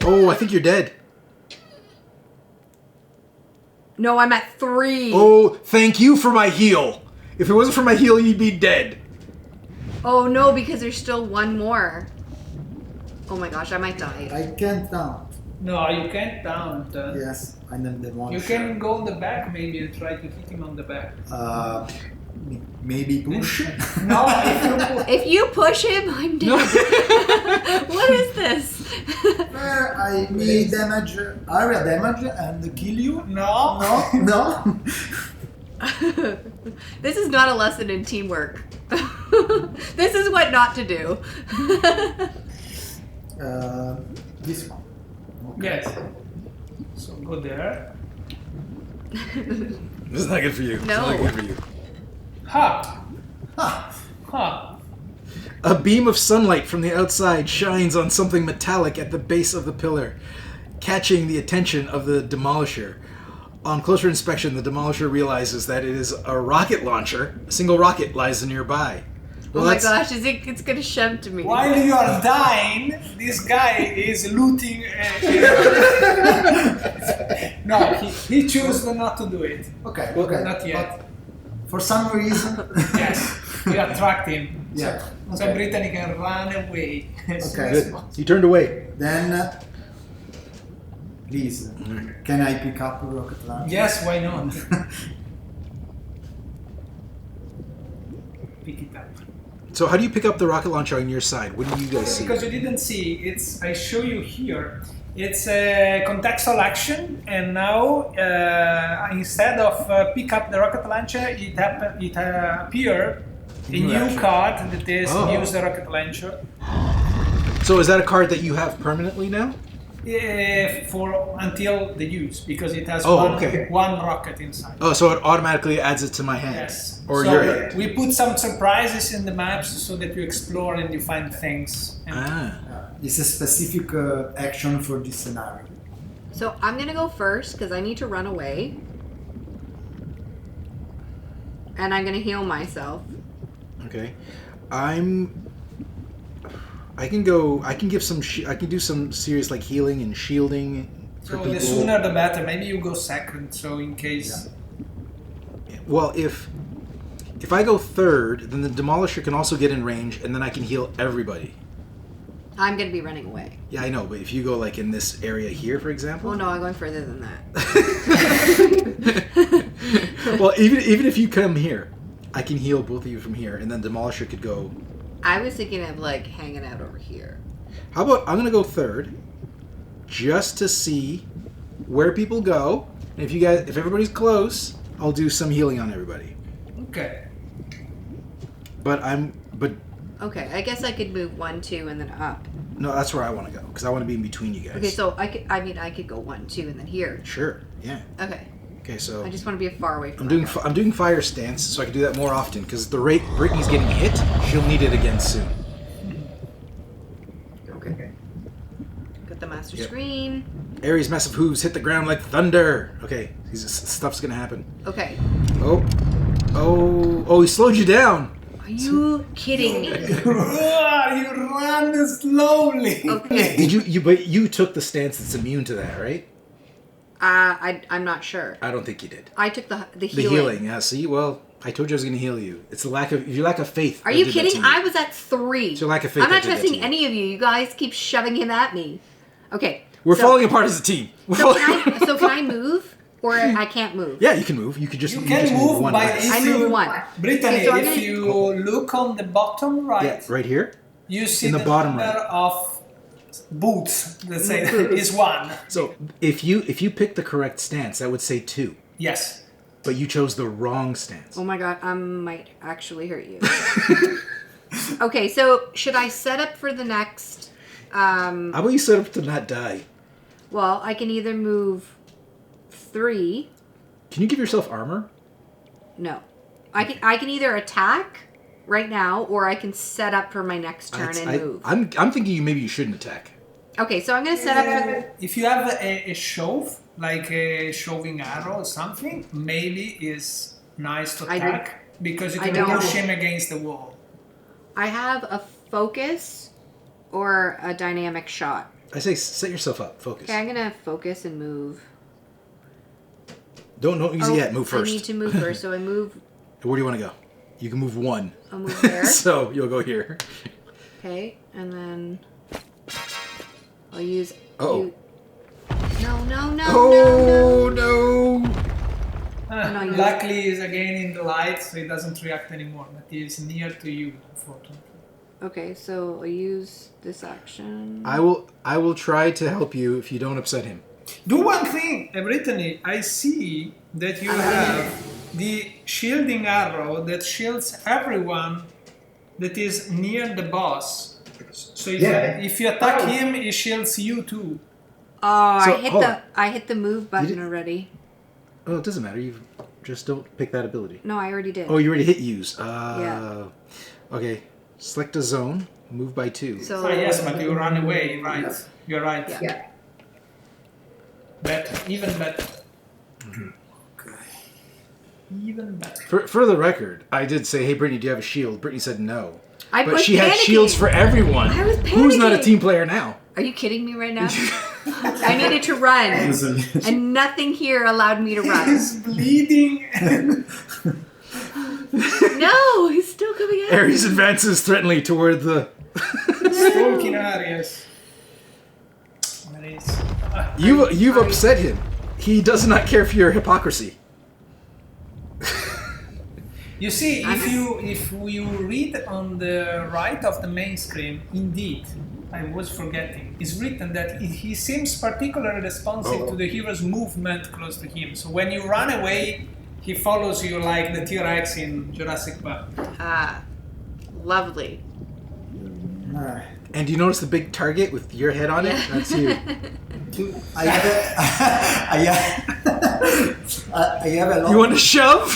S1: Oh, I think you're dead.
S2: No, I'm at 3.
S1: Oh, thank you for my heal. If it wasn't for my heal, you'd be dead.
S2: Oh no, because there's still one more. Oh my gosh, I might die.
S4: I can't down.
S3: No, you can't down.
S4: Yes, I know the one.
S3: You can go on the back maybe and try to hit him on the back.
S4: Maybe push.
S3: No, if you put...
S2: If you push him, I'm dead. What is this?
S4: Where I need damage, area damage, and kill you.
S3: No.
S4: No.
S2: This is not a lesson in teamwork. This is what not to do.
S4: This one. Okay.
S3: Yes. So go there.
S1: This is not good for you. It's
S2: No.
S1: not good for you.
S3: Ha!
S4: Ah,
S3: Ha!
S1: A beam of sunlight from the outside shines on something metallic at the base of the pillar, catching the attention of the demolisher. On closer inspection, the demolisher realizes that it is a rocket launcher. A single rocket lies nearby.
S2: Oh my gosh, it's gonna shove to me.
S3: While you are dying, this guy is looting. No, he chose not to do it.
S4: okay.
S1: Well,
S4: Okay.
S3: not yet.
S4: But for some reason.
S3: Yes, we attract him.
S4: Yeah.
S3: So
S4: Okay.
S3: Brittany can run away.
S4: Okay.
S1: Good. He turned away.
S4: Then, please, can I pick up a rocket launcher?
S3: Yes, why not? Pick it up.
S1: So how do you pick up the rocket launcher on your side? What do you guys see?
S3: Because you didn't see, I show you here. It's a contextual action, and now instead of pick up the rocket launcher, it appear a
S4: New
S3: new
S4: action.
S3: card that is
S1: Oh.
S3: use the rocket launcher
S1: So is that a card that you have permanently now?
S3: for until the use, because it has
S1: Oh, okay.
S3: one rocket inside.
S1: Oh, so it automatically adds it to my hand.
S3: Yes.
S1: Or
S3: so
S1: your hand.
S3: we put some surprises in the maps so that you explore and you find things. And
S1: Ah.
S4: It's a specific action for this scenario.
S2: So I'm gonna go first because I need to run away. And I'm gonna heal myself.
S1: Okay. I can go. I can give some. I can do some serious like healing and shielding for
S3: So
S1: people.
S3: the sooner the better. Maybe you go second, so in case.
S1: Well, if I go third, then the demolisher can also get in range, and then I can heal everybody.
S2: I'm gonna be running away.
S1: Yeah, I know, but if you go like in this area here, for example.
S2: Oh no, I'm going further than that.
S1: Well, even if you come here, I can heal both of you from here, and then demolisher could go.
S2: I was thinking of like hanging out over here.
S1: How about I'm gonna go third, just to see where people go, and if everybody's close, I'll do some healing on everybody.
S3: Okay.
S1: But
S2: Okay, I guess I could move 1, 2, and then up.
S1: no, that's where I want to go because I want to be in between you guys.
S2: Okay, so I could go 1, 2, and then here.
S1: Sure. Yeah.
S2: Okay,
S1: Okay, so
S2: I just want to be far away from.
S1: I'm doing fire stance, so I can do that more often because the rate Brittany's getting hit, she'll need it again soon.
S2: Okay. Got the master
S1: Yep.
S2: screen.
S1: Ares' massive hooves hit the ground like thunder. Okay, stuff's gonna happen.
S2: Okay.
S1: Oh, he slowed you down.
S2: Are you kidding me?
S3: You run slowly.
S2: Okay.
S1: Did you? But you took the stance that's immune to that, right?
S2: I'm not sure.
S1: I don't think you did.
S2: I took the
S1: The
S2: healing.
S1: healing, yeah. See, well, I told you I was going to heal you. It's your lack of faith.
S2: Are
S1: that
S2: you
S1: did that
S2: kidding?
S1: to me.
S2: I was at 3.
S1: It's your lack of faith
S2: I'm not
S1: that did that to
S2: trusting
S1: you.
S2: any of you. You guys keep shoving him at me. Okay.
S1: We're
S2: so-
S1: falling apart as a team.
S2: So can I move? Or I can't move?
S1: Yeah, you can move. You could just
S3: You
S1: you
S3: can
S1: just
S3: move
S1: one
S3: by
S1: less.
S3: if
S2: I
S3: you,
S2: move 1.
S3: Brittany,
S2: Okay, so I'm
S3: if
S2: gonna-
S3: you look on the bottom right,
S1: Yeah, right here.
S3: you see
S1: in the bottom
S3: number
S1: right.
S3: of boots. Let's say
S2: Boots.
S3: is 1.
S1: So if you pick the correct stance, that would say 2.
S3: Yes.
S1: But you chose the wrong stance.
S2: Oh my god, I might actually hurt you. Okay, so should I set up for the next...
S1: How about you set up to not die?
S2: Well, I can either move 3...
S1: Can you give yourself armor?
S2: No. I can either attack right now, or I can set up for my next turn and move.
S1: I'm thinking maybe you shouldn't attack.
S2: Okay, so I'm going to set up for the...
S3: If you have a shove, like a shoving arrow or something, maybe is nice to
S2: I do-
S3: attack because you
S2: I
S3: can
S2: don't.
S3: push him against the wall.
S2: I have a focus or a dynamic shot.
S1: I say set yourself up. Focus.
S2: Okay, I'm going to focus and move.
S1: Don't use it yet. Move first.
S2: I need to move first, so I move...
S1: Where do you want to go? You can move 1.
S2: I'll move there.
S1: So you'll go here.
S2: Okay, and then I'll use.
S1: Uh-oh.
S2: No.
S1: Oh no!
S2: no, you-
S3: Luckily, he's again in the light, so he doesn't react anymore. But he is near to you, unfortunately.
S2: Okay, so I'll use this action.
S1: I will try to help you if you don't upset him.
S3: Do one thing, Brittany. I see that you have the shielding arrow that shields everyone that is near the boss. So if you attack him, he shields you too.
S2: Oh,
S1: So, hold
S2: I hit the move button
S1: did-
S2: already.
S1: Oh, it doesn't matter. You just don't pick that ability.
S2: No, I already did.
S1: Oh, you already hit use.
S2: Yeah.
S1: Okay. Select a zone. Move by 2.
S2: So
S3: Yes, but you run away, right? You're right.
S2: Yeah.
S3: Better, even better.
S1: Mm-hmm.
S3: Even better.
S1: For the record, I did say, "Hey, Brittany, do you have a shield?" Brittany said no.
S2: I
S1: But
S2: was
S1: she had
S2: panicking.
S1: shields for everyone.
S2: I was
S1: Who's not a
S2: panicking.
S1: team player now?
S2: Are you kidding me right now? I needed to run, and nothing here allowed me to run.
S3: He's bleeding.
S2: No, he's still coming at me.
S1: Ares advances threateningly toward the.
S3: Stalking Arias.
S1: You've upset him. He does not care for your hypocrisy.
S3: You see, if you read on the right of the main screen, indeed, I was forgetting, it's written that he seems particularly responsive to the hero's movement close to him. So when you run away, he follows you like the T-Rex in Jurassic Park.
S2: Ah, lovely.
S1: And do you notice the big target with your head on it? That's you.
S4: I have a lot.
S1: You want to shove?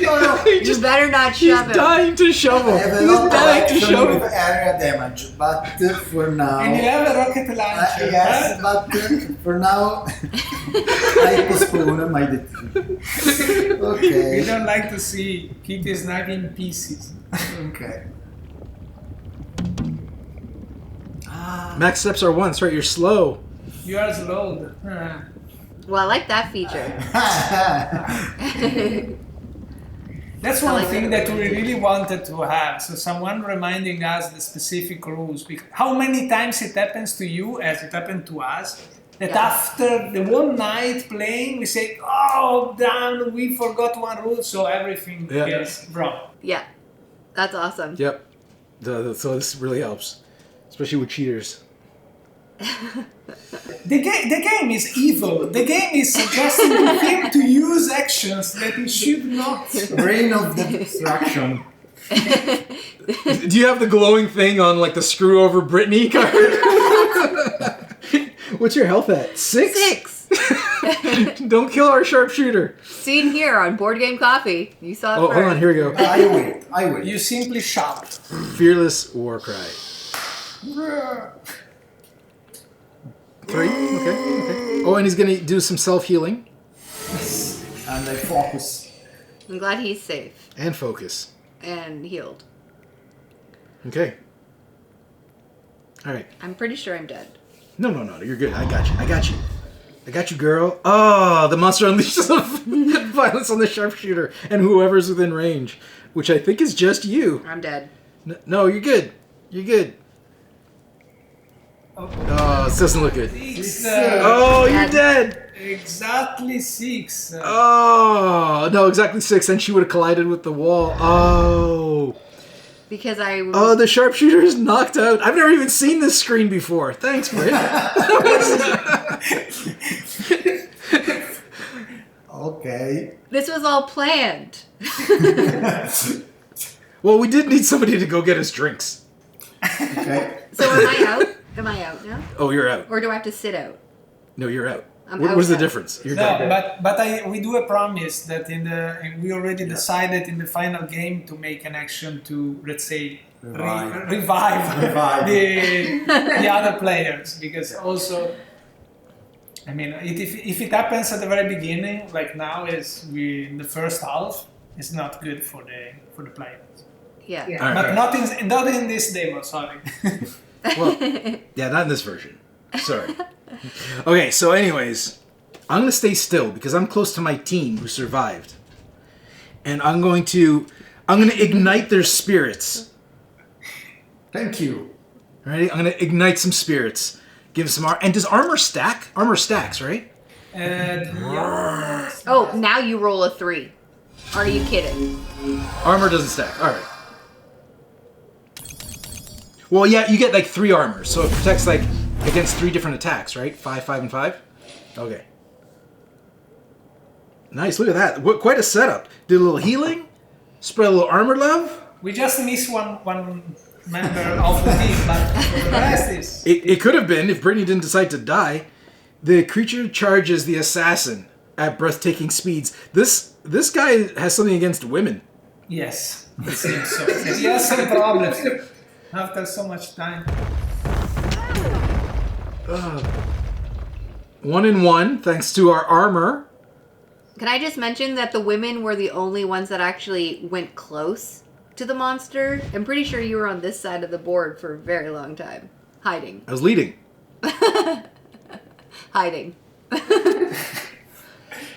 S4: No.
S2: You better not
S1: He's
S2: shove him.
S1: dying to
S4: I
S1: shovel.
S4: have a
S1: He's
S4: lot of
S1: dying to
S4: action
S1: shovel.
S4: with area damage, but for now.
S3: And you have a rocket launcher.
S4: Yes,
S3: huh?
S4: but for now, I postpone my decision.
S3: We
S4: Okay.
S3: don't like to see Kitty snag in pieces.
S4: Okay.
S1: Max steps are 1. That's right, you're slow.
S3: You are slowed.
S2: Well, I like that feature.
S3: That's one thing that we really wanted to have. So someone reminding us the specific rules. How many times it happens to you, as it happened to us, that
S2: Yeah.
S3: after the one night playing, we say, "Oh, damn, we forgot one rule," so everything gets wrong.
S2: Yeah, that's awesome.
S1: Yep. So this really helps, especially with cheaters.
S3: The game is evil. The game is suggesting to him to use actions that he should not.
S4: Reign of destruction.
S1: Do you have the glowing thing on like the screw over Brittany card? What's your health at? 6?
S2: 6.
S1: Don't kill our sharpshooter.
S2: Seen here on Board Game Coffee. You saw it
S1: Oh,
S2: first.
S1: hold on. Here we go.
S4: I wait.
S3: You simply shout.
S1: Fearless war cry. 3. Okay. Oh, and he's gonna do some self healing
S4: And I focus.
S2: I'm glad he's safe
S1: and focus.
S2: and healed.
S1: Okay. All right.
S2: I'm pretty sure I'm dead.
S1: No. You're good. I got you. I got you, girl. Oh, the monster unleashes violence on the sharpshooter and whoever's within range, which I think is just you.
S2: I'm dead.
S1: No, you're good. You're good. Oh, this doesn't look good. Oh, you're dead.
S3: Exactly 6.
S1: Oh, no, exactly 6. Then she would have collided with the wall. Oh.
S2: Because I...
S1: Oh, the sharpshooter is knocked out. I've never even seen this screen before. Thanks, Britt.
S4: Okay.
S2: This was all planned.
S1: Well, we did need somebody to go get us drinks.
S4: Okay.
S2: So am I out? Am I out now?
S1: Oh, you're out.
S2: Or do I have to sit out?
S1: No, you're out.
S2: I'm
S1: What was the
S2: out.
S1: difference? You're
S3: No,
S1: dead.
S3: but we do a promise that we already decided in the final game to make an action to, let's say, revive the other players, because also, I mean, if it happens at the very beginning, like now is we in the first half, it's not good for the players.
S2: Yeah.
S1: All
S3: But
S1: right.
S3: not in this demo. Sorry.
S1: Well, yeah, not in this version. Sorry. Okay, so anyways, I'm going to stay still because I'm close to my team who survived. And I'm going to ignite their spirits.
S4: Thank you.
S1: Ready? I'm going to ignite some spirits. Give some and does armor stack? Armor stacks, right?
S3: Yeah.
S2: Oh, now you roll a 3. Are you kidding?
S1: Armor doesn't stack. All right. Well, yeah, you get like 3 armor, so it protects like against 3 different attacks, right? 5, 5, and 5. Okay. Nice. Look at that. What quite a setup. Did a little healing. Spread a little armor love.
S3: We just miss one member of the team, but for the rest is.
S1: It could have been if Brittany didn't decide to die. The creature charges the assassin at breathtaking speeds. This guy has something against women.
S3: Yes, it seems so. He has some problems after so much time.
S1: 1 and 1, thanks to our armor.
S2: Can I just mention that the women were the only ones that actually went close to the monster? I'm pretty sure you were on this side of the board for a very long time. Hiding.
S1: I was leading.
S2: Hiding.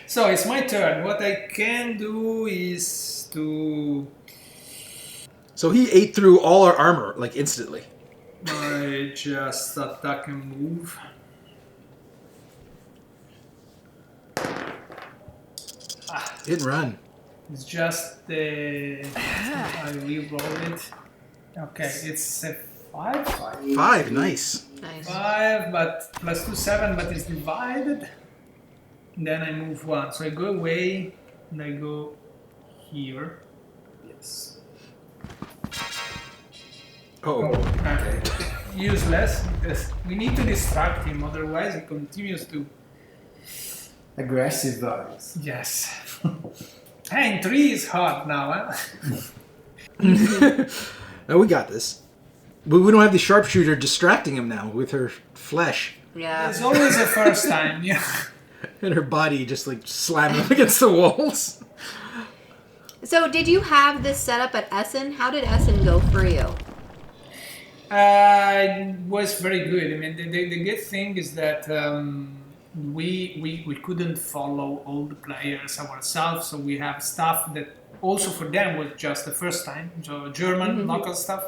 S3: So it's my turn. What I can do is to.
S1: So he ate through all our armor, like instantly.
S3: I just attack and move.
S1: Hit and run.
S3: It's just the. I re-roll it. Okay, it's a 5.
S1: 5, nice.
S2: Nice.
S3: 5, but plus 2, 7, but it's divided. Then I move 1. So I go away and I go here. Yes.
S1: Oh.
S3: Useless, because we need to distract him, otherwise he continues to.
S4: Aggressive vibes.
S3: Yes. And 3 is hard now, huh?
S1: No, we got this. But we don't have the sharpshooter distracting him now with her flesh
S2: Yeah.
S3: It's always the first time, yeah.
S1: and her body just like slamming up against the walls.
S2: So did you have this set up at Essen? How did Essen go for you?
S3: It was very good. I mean, the good thing is that we couldn't follow all the players ourselves, so we have stuff that also for them was just the first time, so German local stuff,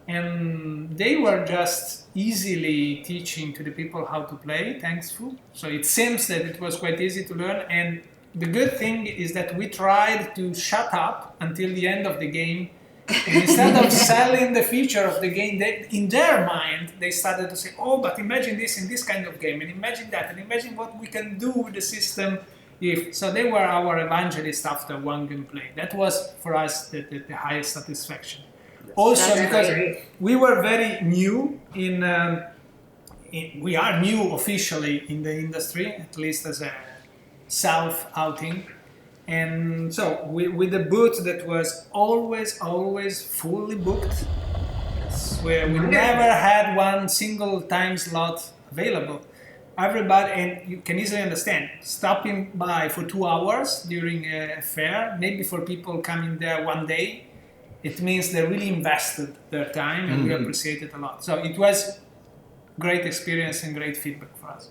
S3: and they were just easily teaching to the people how to play, thankful. So it seems that it was quite easy to learn, and the good thing is that we tried to shut up until the end of the game. And instead of selling the feature of the game, in their mind, they started to say, oh, but imagine this in this kind of game, and imagine that, and imagine what we can do with the system. So they were our evangelists after one gameplay. That was, for us, the highest satisfaction. Also,
S2: That's
S3: because
S2: great.
S3: we were very new we are new officially in the industry, at least as a self-outing. And so, with the booth that was always fully booked, where we never had one single time slot available. Everybody, and you can easily understand, stopping by for 2 hours during a fair, maybe for people coming there one day, it means they really invested their time, and we appreciate it a lot. So it was great experience and great feedback for us.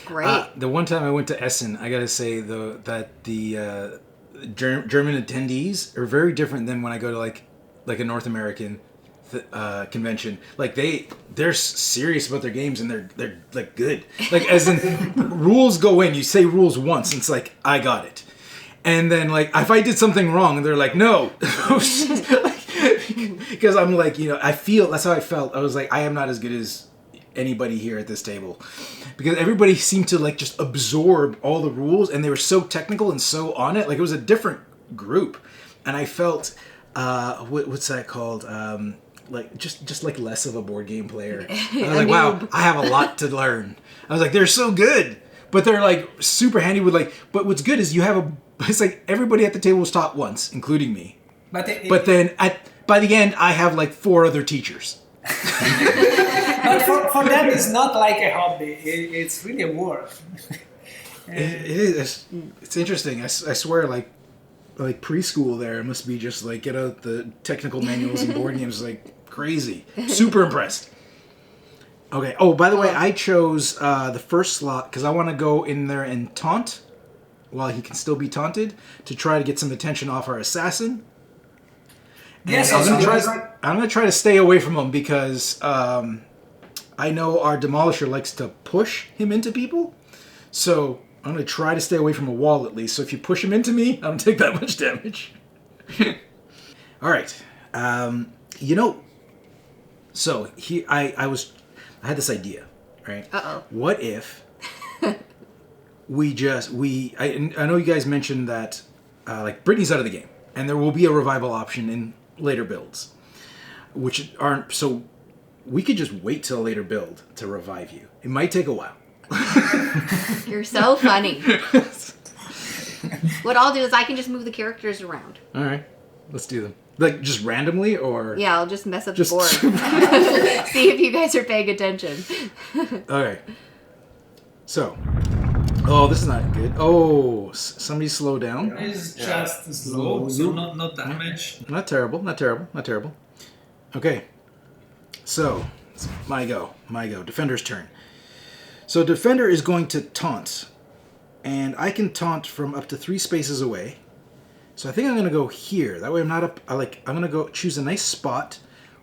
S2: Great.
S1: The one time I went to Essen, I gotta say though that the German attendees are very different than when I go to like a North American convention. Like they're serious about their games and they're like good. Like as in rules go in, you say rules once, and it's like I got it. And then like if I did something wrong, they're like no, because I'm like I feel that's how I felt. I was like I am not as good as anybody here at this table, because everybody seemed to like just absorb all the rules, and they were so technical and so on it. Like it was a different group, and I felt what's that called? Like just like less of a board game player. I was like, wow, I have a lot to learn. I was like, they're so good, but they're like super handy with like. But what's good is you have it's like everybody at the table was taught once, including me. But then by the end, I have like 4 other teachers.
S3: But for them, it's not like a hobby. It's really a work.
S1: It is. It's interesting. I swear, like preschool there, it must be just like get out the technical manuals and board games like crazy. Super impressed. Okay. Oh, by the way, I chose the first slot because I want to go in there and taunt while he can still be taunted to try to get some attention off our assassin.
S3: Yes,
S1: I'm gonna try to stay away from him because I know our demolisher likes to push him into people. So I'm gonna try to stay away from a wall at least. So if you push him into me, I don't take that much damage. All right. So I had this idea, right? What if I know you guys mentioned that like Brittany's out of the game, and there will be a revival option in later builds, which aren't so. We could just wait till a later build to revive you. It might take a while.
S2: You're so funny. What I'll do is I can just move the characters around.
S1: All right, let's do them. Like just randomly, or
S2: yeah, I'll just mess up the board. See if you guys are paying attention.
S1: All right. So, this is not good. Oh, somebody slow down.
S3: It's just slow, so not damage.
S1: Not terrible. Not terrible. Okay. So, it's my go. Defender's turn. So, Defender is going to taunt. And I can taunt from up to 3 spaces away. So, I think I'm going to go here. That way I'm not up... I'm going to go choose a nice spot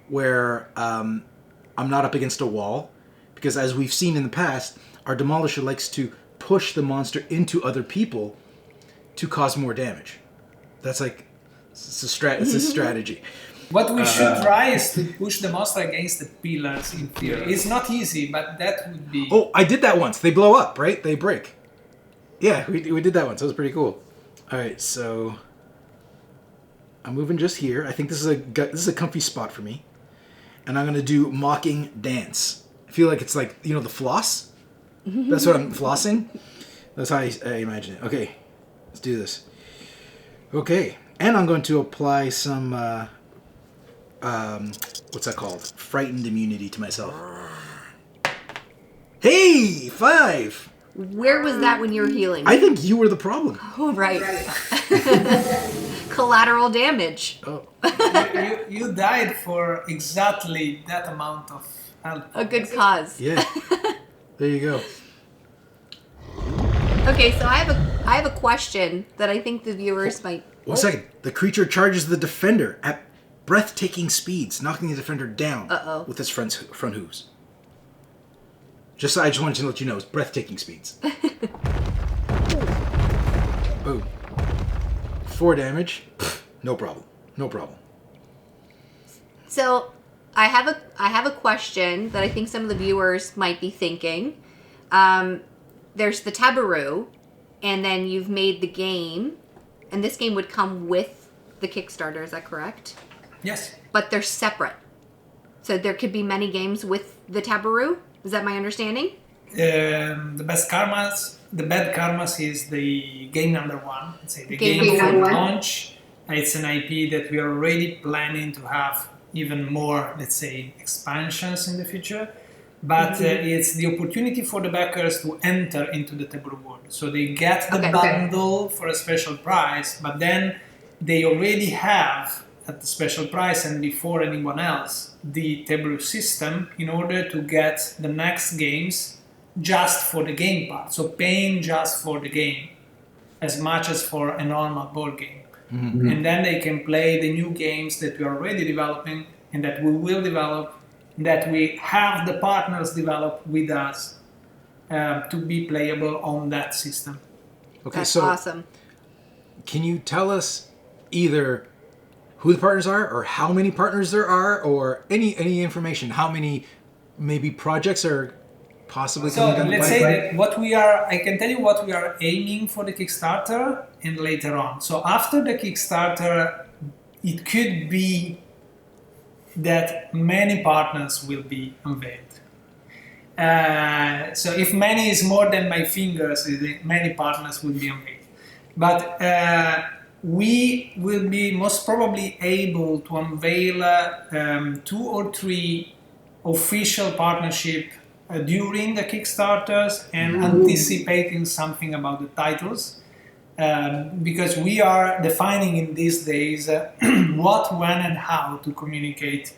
S1: where I'm not up against a wall. Because as we've seen in the past, our Demolisher likes to push the monster into other people to cause more damage. That's like... It's a strategy.
S3: What we should try is to push the monster against the pillars in theory. It's not easy, but that would be...
S1: Oh, I did that once. They blow up, right? They break. Yeah, we did that once. That was pretty cool. All right, so I'm moving just here. I think this is a comfy spot for me. And I'm going to do Mocking Dance. I feel like it's like, the floss? That's what I'm flossing. That's how I imagine it. Okay, let's do this. Okay, and I'm going to apply some... what's that called? Frightened immunity to myself. Hey, 5!
S2: Where was that when you were healing?
S1: I think you were the problem.
S2: Oh, right. Collateral damage.
S1: Oh.
S3: you died for exactly that amount of health.
S2: A good cause.
S1: Yeah. There you go.
S2: Okay, so I have a question that I think the viewers might...
S1: One second. The creature charges the defender at breathtaking speeds, knocking the defender down with its front hooves. I just wanted to let you know, it's breathtaking speeds. Boom. 4 damage. No problem.
S2: So I have a question that I think some of the viewers might be thinking. There's the Teburu, and then you've made the game, and this game would come with the Kickstarter. Is that correct?
S3: Yes.
S2: But they're separate. So there could be many games with the Teburu? Is that my understanding? The Bad Karmas is the game number 1. Let's say the game for launch. It's an IP that we are already planning to have even more, let's say, expansions in the future. But it's the opportunity for the backers to enter into the Teburu world. So they get the bundle for a special price, but then they already have at the special price and before anyone else the Teburu system in order to get the next games
S3: just for the game part, so paying just for the game as much as for a normal board game. And then they can play the new games that we are already developing and that we will develop, that we have the partners develop with us to be playable on that system.
S1: Okay,
S2: That's
S1: so
S2: awesome.
S1: can you tell us either who the partners are, or how many partners there are, or any information? How many maybe projects are possibly
S3: So
S1: coming down the
S3: let's say
S1: pipeline?
S3: that I can tell you what we are aiming for the Kickstarter and later on. So after the Kickstarter, it could be that many partners will be unveiled. So if many is more than my fingers, many partners will be unveiled. But we will be most probably able to unveil 2 or 3 official partnership during the Kickstarters and anticipating something about the titles, because we are defining in these days what, when, and how to communicate.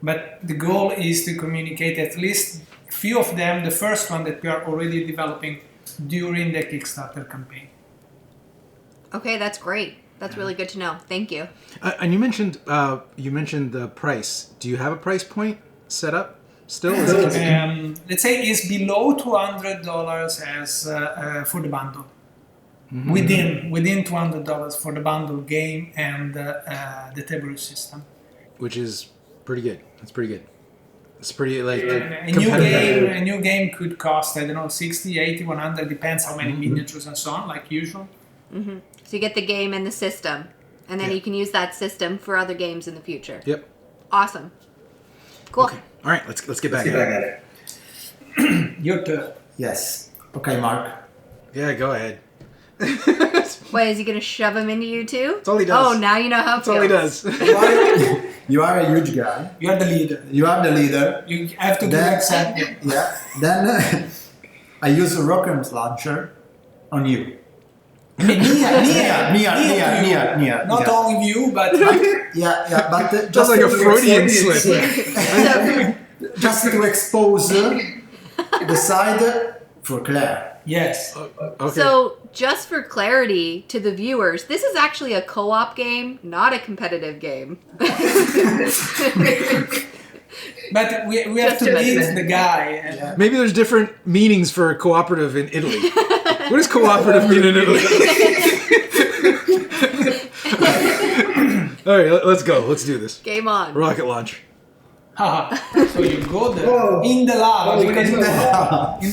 S3: But the goal is to communicate at least a few of them, the first one that we are already developing during the Kickstarter campaign.
S2: Okay, that's great. That's really good to know. Thank you.
S1: And you mentioned the price. Do you have a price point set up still? Is it
S3: Let's say it's below $200 as for the bundle. Within $200 for the bundle game and the Teburu system.
S1: which is pretty good. That's pretty good. It's pretty like
S3: A new game could cost, I don't know, 60, 80, 100, depends how many miniatures and so on, like usual.
S2: So you get the game and the system, and then you can use that system for other games in the future.
S1: Yep.
S2: Awesome. Cool.
S1: Okay. All right. Let's get back at it.
S3: Your turn.
S4: Yes. Okay, Mark.
S1: Yeah. Go ahead.
S2: Wait, is he going to shove him into you too?
S1: That's all he does.
S2: Oh, now you know how it
S1: That's all he
S2: feels.
S1: does.
S4: You are a huge guy.
S3: You are the leader.
S4: You are the leader.
S3: You have to do
S4: Then-
S3: exactly.
S4: Yeah. Then I use a rocket launcher on you. Near.
S3: Not only you, but
S4: Yeah, but
S1: Just like a Freudian slip.
S4: just to expose the side for Claire.
S3: yes.
S1: Okay.
S2: So, just for clarity to the viewers, this is actually a co-op game, not a competitive game.
S3: But we have
S2: Just
S3: to
S2: to
S3: beat
S2: mention.
S3: the guy. And
S1: Maybe there's different meanings for cooperative in Italy. What does cooperative mean in Italy? All right, let's go. Let's do this.
S2: Game on.
S1: Rocket launch.
S3: Haha. So you go there in the lava. Because in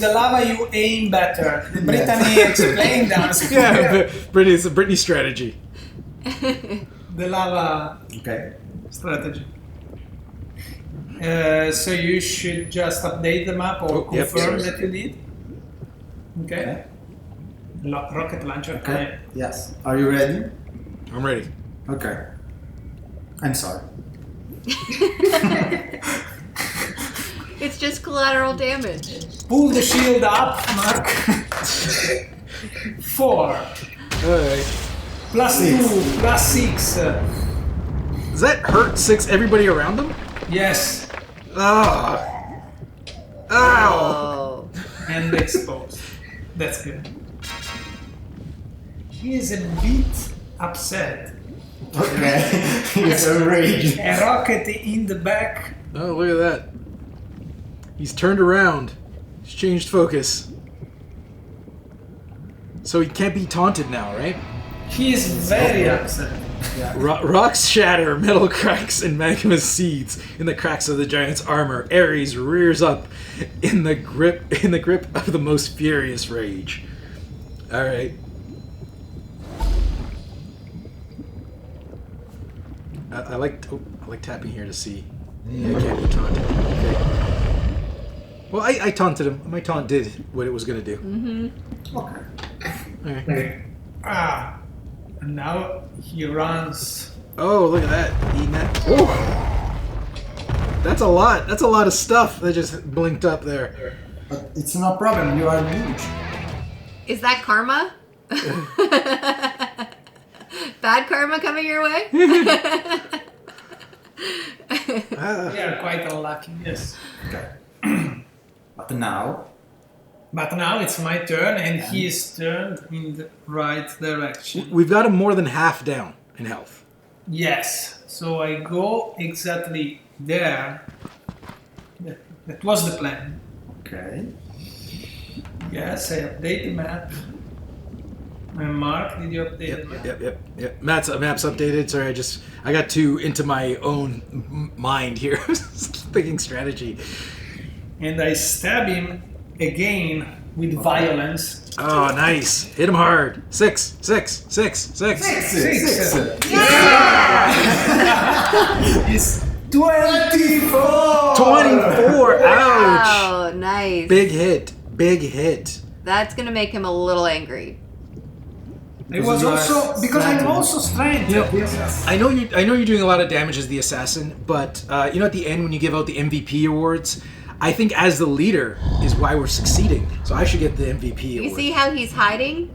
S3: the lava you aim better. Brittany explained that.
S1: Yeah, Brittany, it's a Brittany strategy.
S3: The lava
S4: Okay.
S3: strategy. So you should just update the map or
S1: Yep.
S3: confirm that you did. Okay. Rocket launcher.
S4: Okay. Yes. Are you ready?
S1: I'm ready.
S4: Okay. I'm sorry.
S2: It's just collateral damage.
S3: Pull the shield up, Mark. 4
S1: All right.
S3: plus 2 plus 6.
S1: Does that hurt everybody around them?
S3: Yes.
S1: Ah. Ow.
S2: Oh.
S3: And exposed. That's good. He is a bit upset.
S4: Okay. It's a rage.
S3: A rocket in the back.
S1: Oh, look at that. He's turned around. He's changed focus. So he can't be taunted now, right?
S3: He is very upset.
S1: Rocks shatter, metal cracks, and magma seethes in the cracks of the giant's armor. Ares rears up in the grip of the most furious rage. All right. I like tapping here to see. Yeah, I can't be taunted. Okay. Well, I taunted him. My taunt did what it was gonna do.
S4: Okay.
S1: Okay.
S3: Ah. And now he runs.
S1: Oh, look at that. Eating that. Oh. That's a lot. That's a lot of stuff that just blinked up there.
S4: But it's no problem. You are huge.
S2: Is that karma? Bad karma coming your way?
S3: We are quite unlucky, yes.
S4: Okay. But now
S3: But now it's my turn, and he is turned in the right direction.
S1: We've got him more than half down in health.
S3: Yes, so I go exactly there. That was the plan.
S5: Okay.
S3: Yes, I update the map. And Mark, did you update the map?
S1: Yep. Map's updated. Sorry, I got too into my own mind here, thinking strategy.
S3: And I stab him again with violence.
S1: Oh, nice! Hit him hard. 6.
S3: Six.
S5: It's 24!
S1: 24. Ouch!
S2: Oh, nice.
S1: Big hit.
S2: That's gonna make him a little angry.
S3: It was also because I'm also strength.
S5: Yes.
S1: I know you're doing a lot of damage as the assassin, but you know at the end when you give out the MVP awards, I think as the leader is why we're succeeding. So I should get the MVP award.
S2: You see how he's hiding?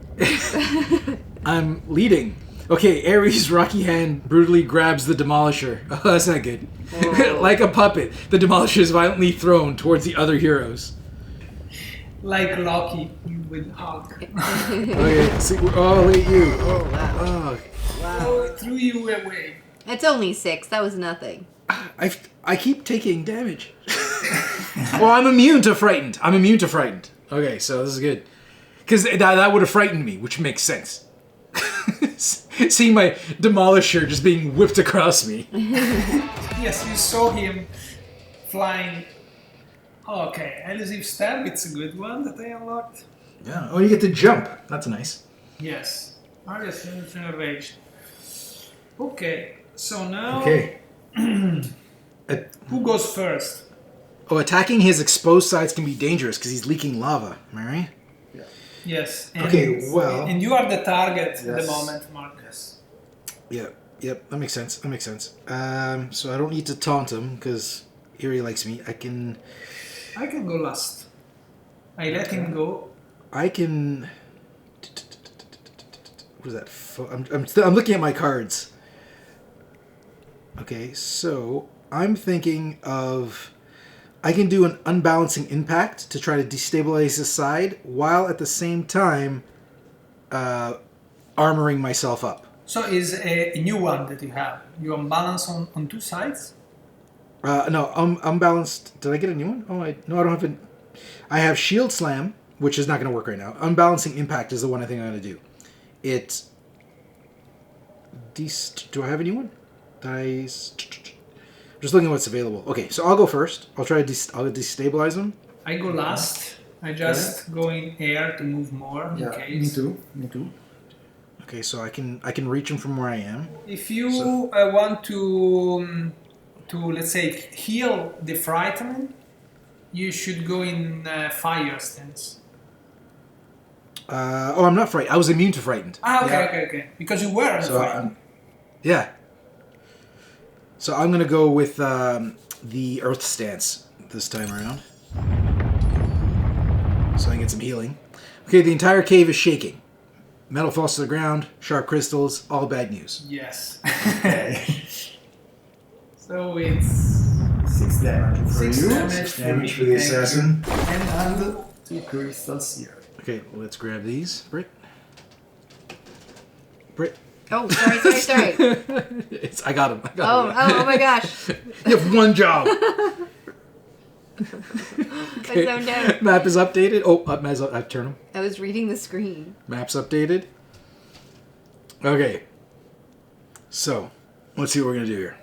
S1: I'm leading. Okay, Ares' rocky hand brutally grabs the Demolisher. Oh, that's not good. Like a puppet, the Demolisher is violently thrown towards the other heroes.
S3: Like Loki with Hulk.
S1: Okay, see, oh, look at you.
S2: Oh, wow.
S1: Oh,
S3: Oh, it threw you away.
S2: It's only 6. That was nothing.
S1: I keep taking damage. Well, I'm immune to frightened. Okay, so this is good. Because that would have frightened me, which makes sense. Seeing my Demolisher just being whipped across me.
S3: Yes, you saw him flying. Okay, elusive stab, it's a good one that I unlocked.
S1: Yeah. Oh, you get to jump. That's nice.
S3: Yes. Arius rage. Okay, so now
S1: Okay.
S3: who goes first?
S1: Oh, attacking his exposed sides can be dangerous because he's leaking lava. Am I right?
S3: Yes. And,
S1: Okay, well-
S3: And you are the target at the
S5: Yes.
S3: moment, Marcus.
S1: Yep. That makes sense. So I don't need to taunt him because he really likes me. I can
S3: go last. I let him go.
S1: What is that? I'm looking at my cards. Okay, so I'm thinking of I can do an unbalancing impact to try to destabilize his side while at the same time armoring myself up.
S3: So is a new one that you have. You unbalance on two sides?
S1: No, unbalanced. Did I get a new one? Oh, no, I don't have it. I have Shield Slam, which is not going to work right now. Unbalancing Impact is the one I think I'm going to do. Do I have a new one? Just looking at what's available. Okay, so I'll go first. I'll try to I'll destabilize him.
S3: I go last. I just go in air to move more in
S5: Yeah,
S3: case.
S5: me too.
S1: Okay, so I can reach him from where I am.
S3: If you want to let's say heal the frightened, you should go in fire stance.
S1: I'm not frightened. I was immune to frightened.
S3: Okay. Because you were frightened.
S1: Yeah. So I'm gonna go with the Earth stance this time around, so I can get some healing. Okay, the entire cave is shaking. Metal falls to the ground. Sharp crystals. All bad news.
S3: Yes.
S5: Okay.
S3: So it's
S5: 6 damage for
S3: 6
S5: you.
S3: damage,
S5: 6 damage for the assassin.
S3: And
S5: 2 crystals here.
S1: Okay, let's grab these. Britt.
S2: Oh, sorry.
S1: I got him.
S2: Oh my gosh.
S1: You have one job.
S2: I zoned out.
S1: Map is updated. Oh, I turn him.
S2: I was reading the screen.
S1: Map's updated. Okay. So, let's see what we're going to do here.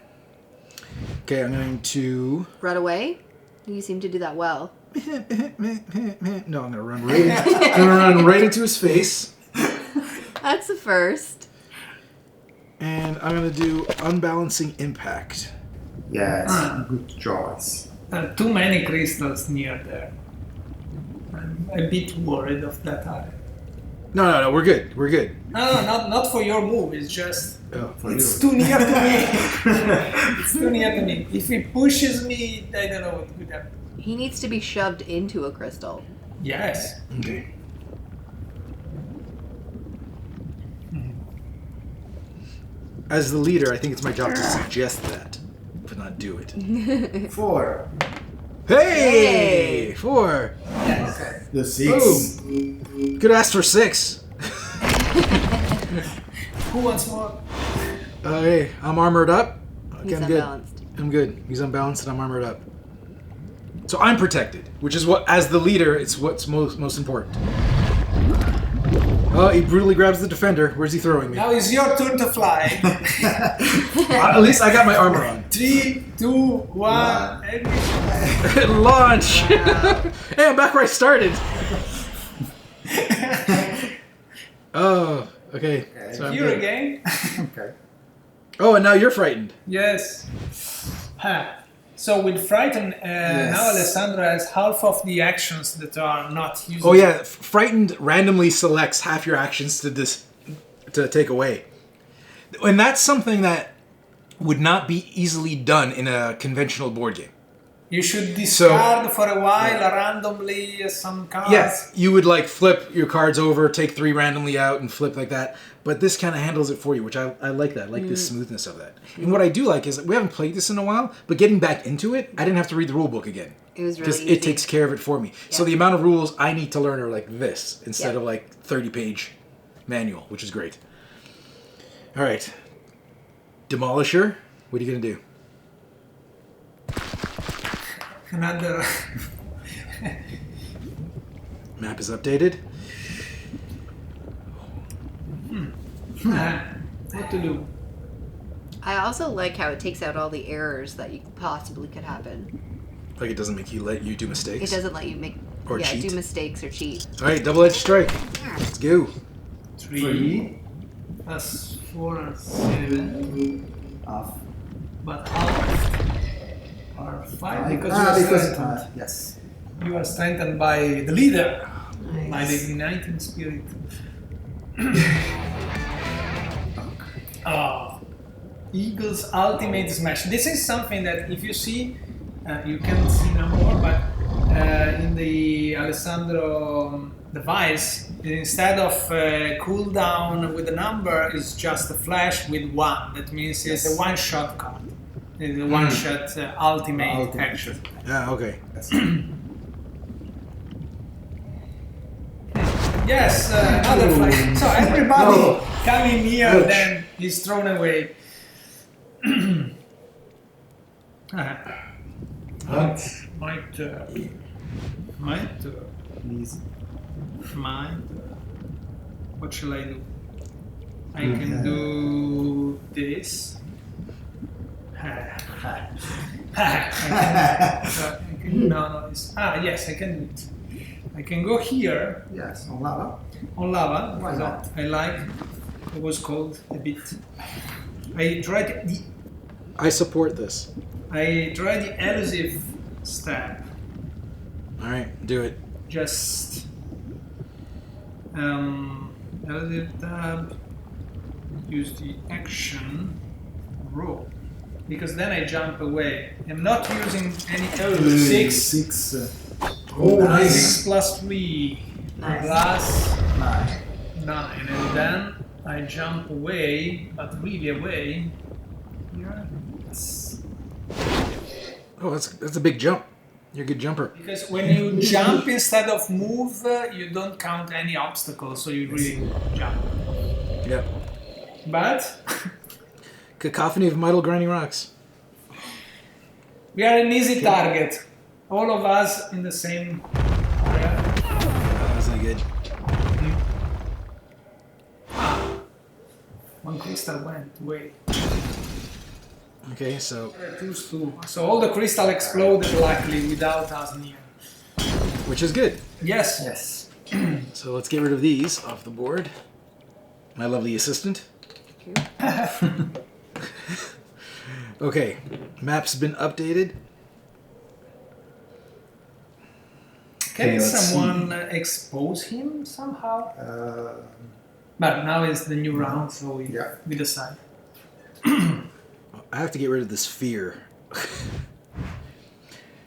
S1: Okay, I'm going to...
S2: Run away? You seem to do that well.
S1: No, I'm going to run right into his face.
S2: That's the first.
S1: And I'm going to do Unbalancing Impact.
S5: Yes, good choice.
S3: too many crystals near there. I'm a bit worried of that area.
S1: No, we're good.
S3: No, not for your move. It's just
S1: For
S3: it's
S1: you.
S3: too near to me. It's too near to me. If he pushes me, I don't know what would happen.
S2: He needs to be shoved into a crystal.
S3: Yes.
S1: Okay. As the leader, I think it's my job to suggest that, but not do it.
S5: 4.
S1: Hey! 4!
S5: Okay.
S4: The 6.
S1: Ooh. Could ask for 6.
S3: Who wants more?
S1: Hey, I'm armored up. Okay,
S2: He's
S1: I'm good.
S2: unbalanced.
S1: I'm good. He's unbalanced and I'm armored up. So I'm protected, which is what, as the leader, it's what's most important. Oh, he brutally grabs the defender. Where's he throwing me?
S3: Now it's your turn to fly.
S1: At least I got my armor on.
S3: 3, 2, 1.
S1: Launch! Hey, I'm back where I started. Oh, okay. So I'm
S3: Here
S1: good.
S3: again.
S4: Okay.
S1: Oh, and now you're frightened.
S3: Yes. Ha. So with Frighten, now Alessandro has half of the actions that are not used.
S1: Oh yeah, frightened randomly selects half your actions to take away, and that's something that would not be easily done in a conventional board game.
S3: You should discard for a while randomly some cards.
S1: Yes, you would like flip your cards over, take 3 randomly out, and flip like that. But this kind of handles it for you, which I like that. I like the smoothness of that. And what I do like is we haven't played this in a while, but getting back into it, I didn't have to read the rule book again.
S2: It was really
S1: Because
S2: easy.
S1: it takes care of it for me. So the amount of rules I need to learn are like this instead of like 30-page manual, which is great. All right. Demolisher, what are you going to do?
S3: Another.
S1: Map is updated.
S3: What to do?
S2: I also like how it takes out all the errors that you possibly could happen.
S1: Like it doesn't let you do mistakes.
S2: It doesn't let you make
S1: Or cheat.
S2: do mistakes or cheat.
S1: All right, double-edged strike. Let's go.
S3: 3 plus 4 and 7.
S4: Half.
S3: But half are 5 because
S4: yes.
S3: you are strengthened by the leader,
S2: Nice.
S3: by the igniting spirit. Oh, Eagle's ultimate smash. This is something that if you see, you can't see no more, but in the Alessandro device, instead of cooldown with a number, it's just a flash with 1. That means it's a one-shot card. It's a one-shot ultimate action.
S1: Yeah, okay.
S3: Yes, another fight. So everybody coming here,
S1: Ouch.
S3: then is thrown away. My turn. My turn.
S4: Please.
S3: My turn. What shall I do? I can do this. No, it's, yes, I can do it. I can go here
S4: Yes, on lava.
S3: on lava.
S4: Why not?
S3: I like. It was cold a bit. I tried the
S1: I support this.
S3: elusive stab.
S1: All right, do it.
S3: Just elusive tab. Use the action roll because then I jump away. I'm not using any elusive.
S4: 6.
S1: Oh, nice.
S3: 6 plus 3
S2: Nice.
S3: plus
S4: 9.
S3: 9, and then I jump away, but really away. Here. Yes.
S1: Oh, that's a big jump. You're a good jumper.
S3: Because when you jump instead of move, you don't count any obstacles, so you really jump.
S1: Yeah.
S3: But
S1: Cacophony of Metal Grinding Rocks.
S3: we are an easy target. All of us in the same area.
S1: Oh, that's not good.
S3: One crystal went away.
S1: Okay, so
S3: So all the crystal exploded luckily without us near.
S1: which is good.
S3: Yes.
S4: Yes.
S1: So let's get rid of these off the board. My lovely assistant. Okay, map's been updated.
S3: Can
S4: Okay, let's
S3: someone expose him somehow? But now it's the new round, so we decide.
S1: I have to get rid of this fear.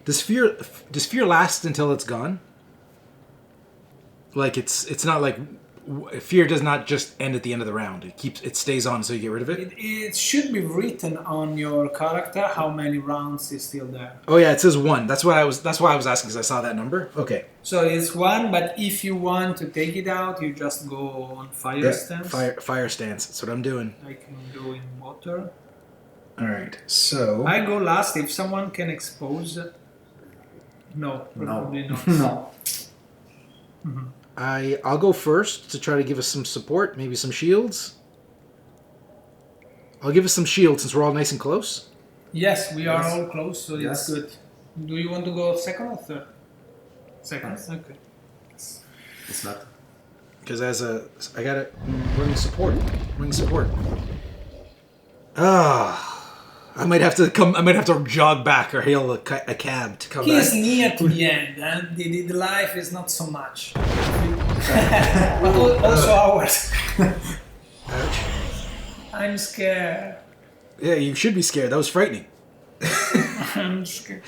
S1: Does fear last until it's gone? Like it's not like fear does not just end at the end of the round. It stays on, so you get rid of it.
S3: It should be written on your character how many rounds is still there.
S1: Oh yeah, it says 1. That's why I was asking, because I saw that number. Okay.
S3: So it's 1, but if you want to take it out, you just go on fire stance.
S1: Fire stance. That's what I'm doing.
S3: I can go in water.
S1: All right. So
S3: I go last. If someone can expose. No, probably not.
S4: No.
S1: I'll go first to try to give us some support, maybe some shields. I'll give us some shields since we're all nice and close.
S3: Yes, we are
S5: Yes.
S3: all close, so
S5: Yes.
S3: it's good. Do you want to go second or third? Second.
S5: Yes.
S3: Okay.
S5: It's not.
S1: Because I got it. Running support. I might have to jog back or hail a cab to come
S3: He is
S1: back.
S3: near to the end, and the life is not so much. But also ours.
S1: Ouch.
S3: I'm scared.
S1: Yeah, you should be scared. That was frightening.
S3: I'm scared.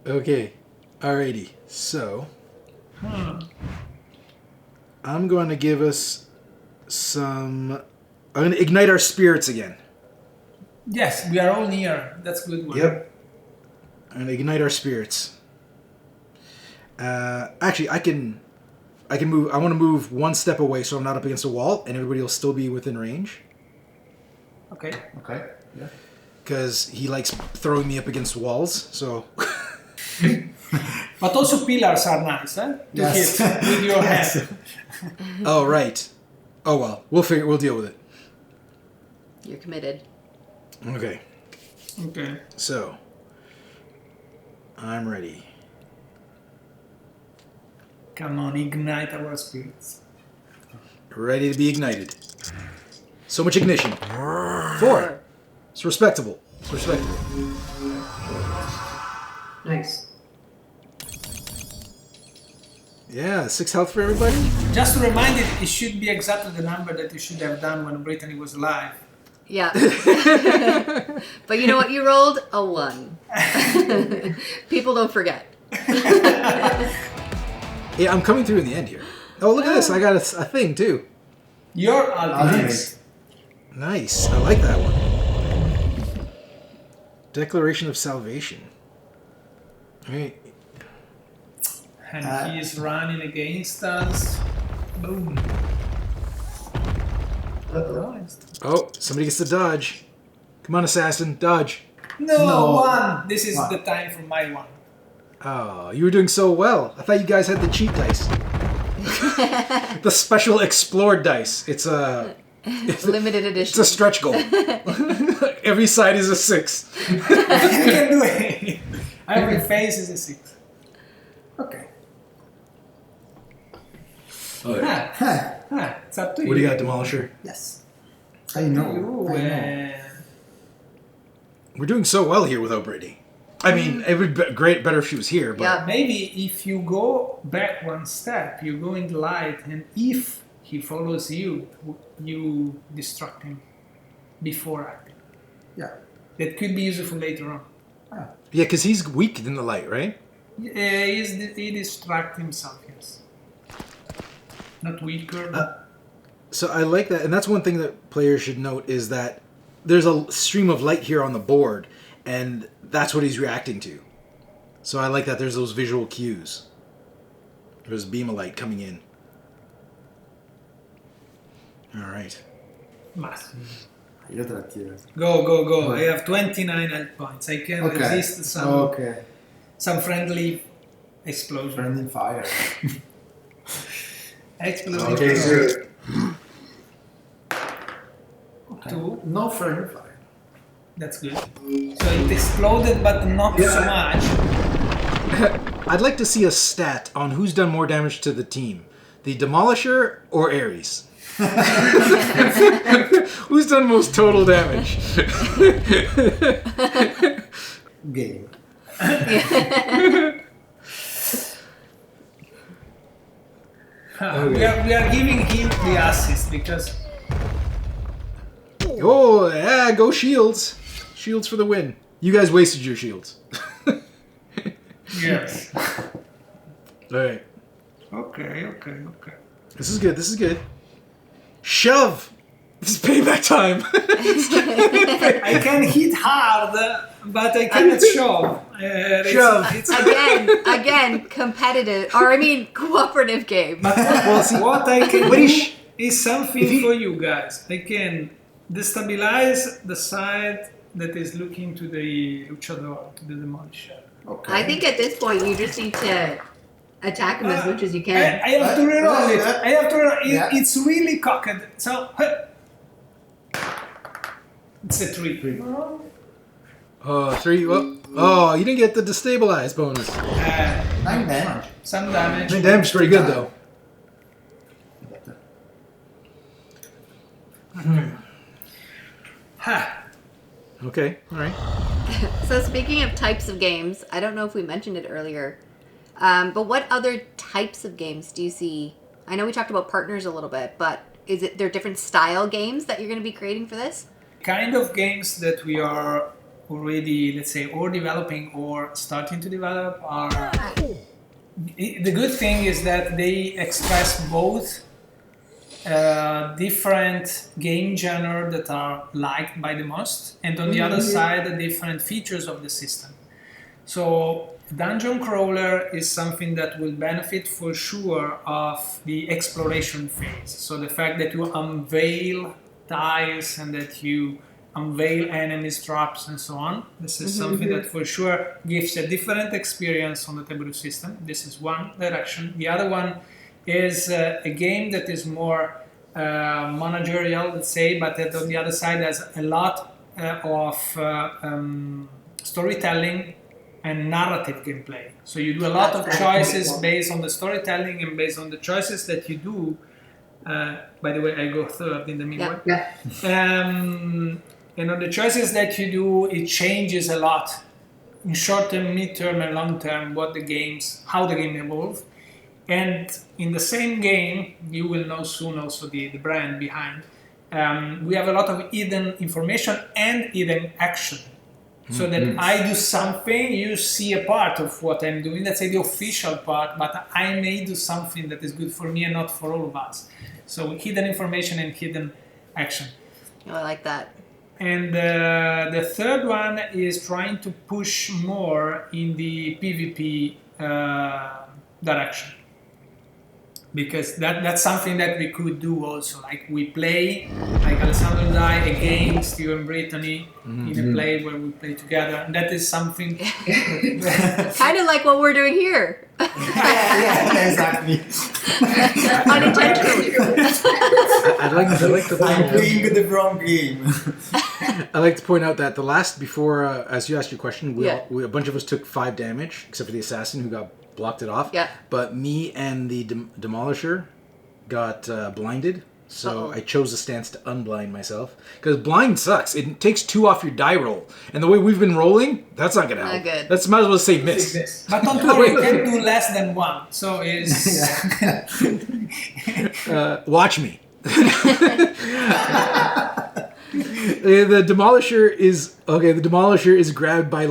S1: Okay. Alrighty. So I'm going to give us some. I'm going to ignite our spirits again.
S3: Yes, we are all near. That's a good one.
S1: Yep. I'm going to ignite our spirits. Actually, I can move. I want to move one step away so I'm not up against a wall, and everybody will still be within range.
S3: Okay.
S5: Okay. Yeah.
S1: Because he likes throwing me up against walls. So.
S3: But also pillars are nice, huh? To
S4: Yes.
S3: hit with your head.
S1: Oh right. Oh well. We'll deal with it.
S2: You're committed.
S1: Okay.
S3: Okay.
S1: So. I'm ready.
S3: Come on, ignite our spirits.
S1: Ready to be ignited. So much ignition. 4. It's respectable.
S2: Nice.
S1: Yeah, 6 health for everybody.
S3: Just to remind it should be exactly the number that you should have done when Brittany was alive.
S2: Yeah. But you know what you rolled? A 1. People don't forget.
S1: Yeah, I'm coming through in the end here. Oh, look at this. I got a thing too.
S3: Your ultimate.
S5: Nice.
S1: Nice. I like that one. Declaration of Salvation. All right.
S3: And he is running against us. Boom. Nice.
S1: Oh, somebody gets to dodge. Come on, assassin. Dodge.
S3: No, 1. This is the time for my 1.
S1: Oh, you were doing so well. I thought you guys had the cheat dice. The special Xplored dice. It's a
S2: Limited edition.
S1: it's a stretch goal. Every side is a 6.
S3: You can do it. Every face is a 6. Okay. It's up to you.
S1: What do you got, Demolisher?
S4: Yes. I know.
S3: You,
S4: I know.
S1: We're doing so well here without Brittany. I mean, it would be better if she was here, but
S2: Yeah.
S3: Maybe if you go back one step, you go in the light, and if he follows you, you distract him before acting.
S4: Yeah.
S3: That could be useful later on.
S1: yeah, because he's weak in the light, right?
S3: He distracts himself, yes. Not weaker, but
S1: So I like that, and that's one thing that players should note is that there's a stream of light here on the board, and that's what he's reacting to. So I like that there's those visual cues. There's a beam of light coming in. All right.
S3: mass.
S5: Io te la tiro.
S3: Go. I have 29 health points. I can
S5: Okay.
S3: resist some friendly explosion.
S5: Friendly fire.
S3: Explosion.
S5: Okay, so
S3: 2.
S5: no friendly fire.
S3: That's good. So it exploded, but not so much.
S1: I'd like to see a stat on who's done more damage to the team. The Demolisher or Ares? Who's done most total damage?
S5: Game.
S3: We are giving him the assist because
S1: Oh, yeah, go shields. Shields for the win. You guys wasted your shields.
S3: yes.
S1: All right.
S3: Okay.
S1: This is good. This is good. Shove. This is payback time.
S3: I can hit hard, but I cannot shove.
S1: Shove.
S2: Again, competitive, or I mean, cooperative game.
S3: But what I can do is something for you guys. I can destabilize the side that is looking to the luchador, to the demolisher.
S5: Okay.
S2: I think at this point you just need to attack him as much as you can.
S3: I have to reroll it. I have to reroll it.
S4: Yeah.
S3: It's really cocked. So, it's a 3.
S5: 3.
S1: Oh, 3. Oh, you didn't get the destabilize bonus.
S4: 9 damage.
S3: Some damage.
S1: The damage's pretty good, though.
S3: Ha!
S1: Okay, all right.
S2: So speaking of types of games, I don't know if we mentioned it earlier, but what other types of games do you see? I know we talked about partners a little bit, but is it there different style games that you're going to be creating for this?
S3: Kind of games that we are already, let's say, or developing or starting to develop are... The good thing is that they express both different game genre that are liked by the most, and on the other side, the different features of the system. So dungeon crawler is something that will benefit for sure of the exploration phase. So the fact that you unveil tiles and that you unveil enemies, traps, and so on. This is something that for sure gives a different experience on the Teburu system. This is one direction. The other one is a game that is more managerial, let's say, but that on the other side has a lot of storytelling and narrative gameplay. So you do a lot of choices based on the storytelling and based on the choices that you do. By the way, I go third in the meanwhile. And on the choices that you do, it changes a lot in short term, mid term, and long term. How the game evolves. And in the same game, you will know soon also the brand behind. We have a lot of hidden information and hidden action. So that I do something, you see a part of what I'm doing, let's say the official part, but I may do something that is good for me and not for all of us. So hidden information and hidden action.
S2: Oh, I like that.
S3: And the third one is trying to push more in the PvP direction. Because that's something that we could do also. Like we play, like Alessandro and I, against you and Brittany in a play where we play together. And that is something...
S2: Kind of like what we're doing here.
S4: Yeah, exactly.
S2: Unintentionally.
S1: I'd like to
S4: I'm playing the wrong game.
S1: I'd like to point out that the last, before, as you asked your question,
S2: Yeah.
S1: a bunch of us took 5 damage, except for the assassin who got blocked it off.
S2: Yeah.
S1: But me and the demolisher got blinded, so I chose a stance to unblind myself. Because blind sucks. It takes 2 off your die roll. And the way we've been rolling, that's not going to help.
S2: Not good.
S1: That's might as well say miss.
S3: But don't worry, you can do less than 1. So it's...
S1: Watch me. The demolisher is grabbed by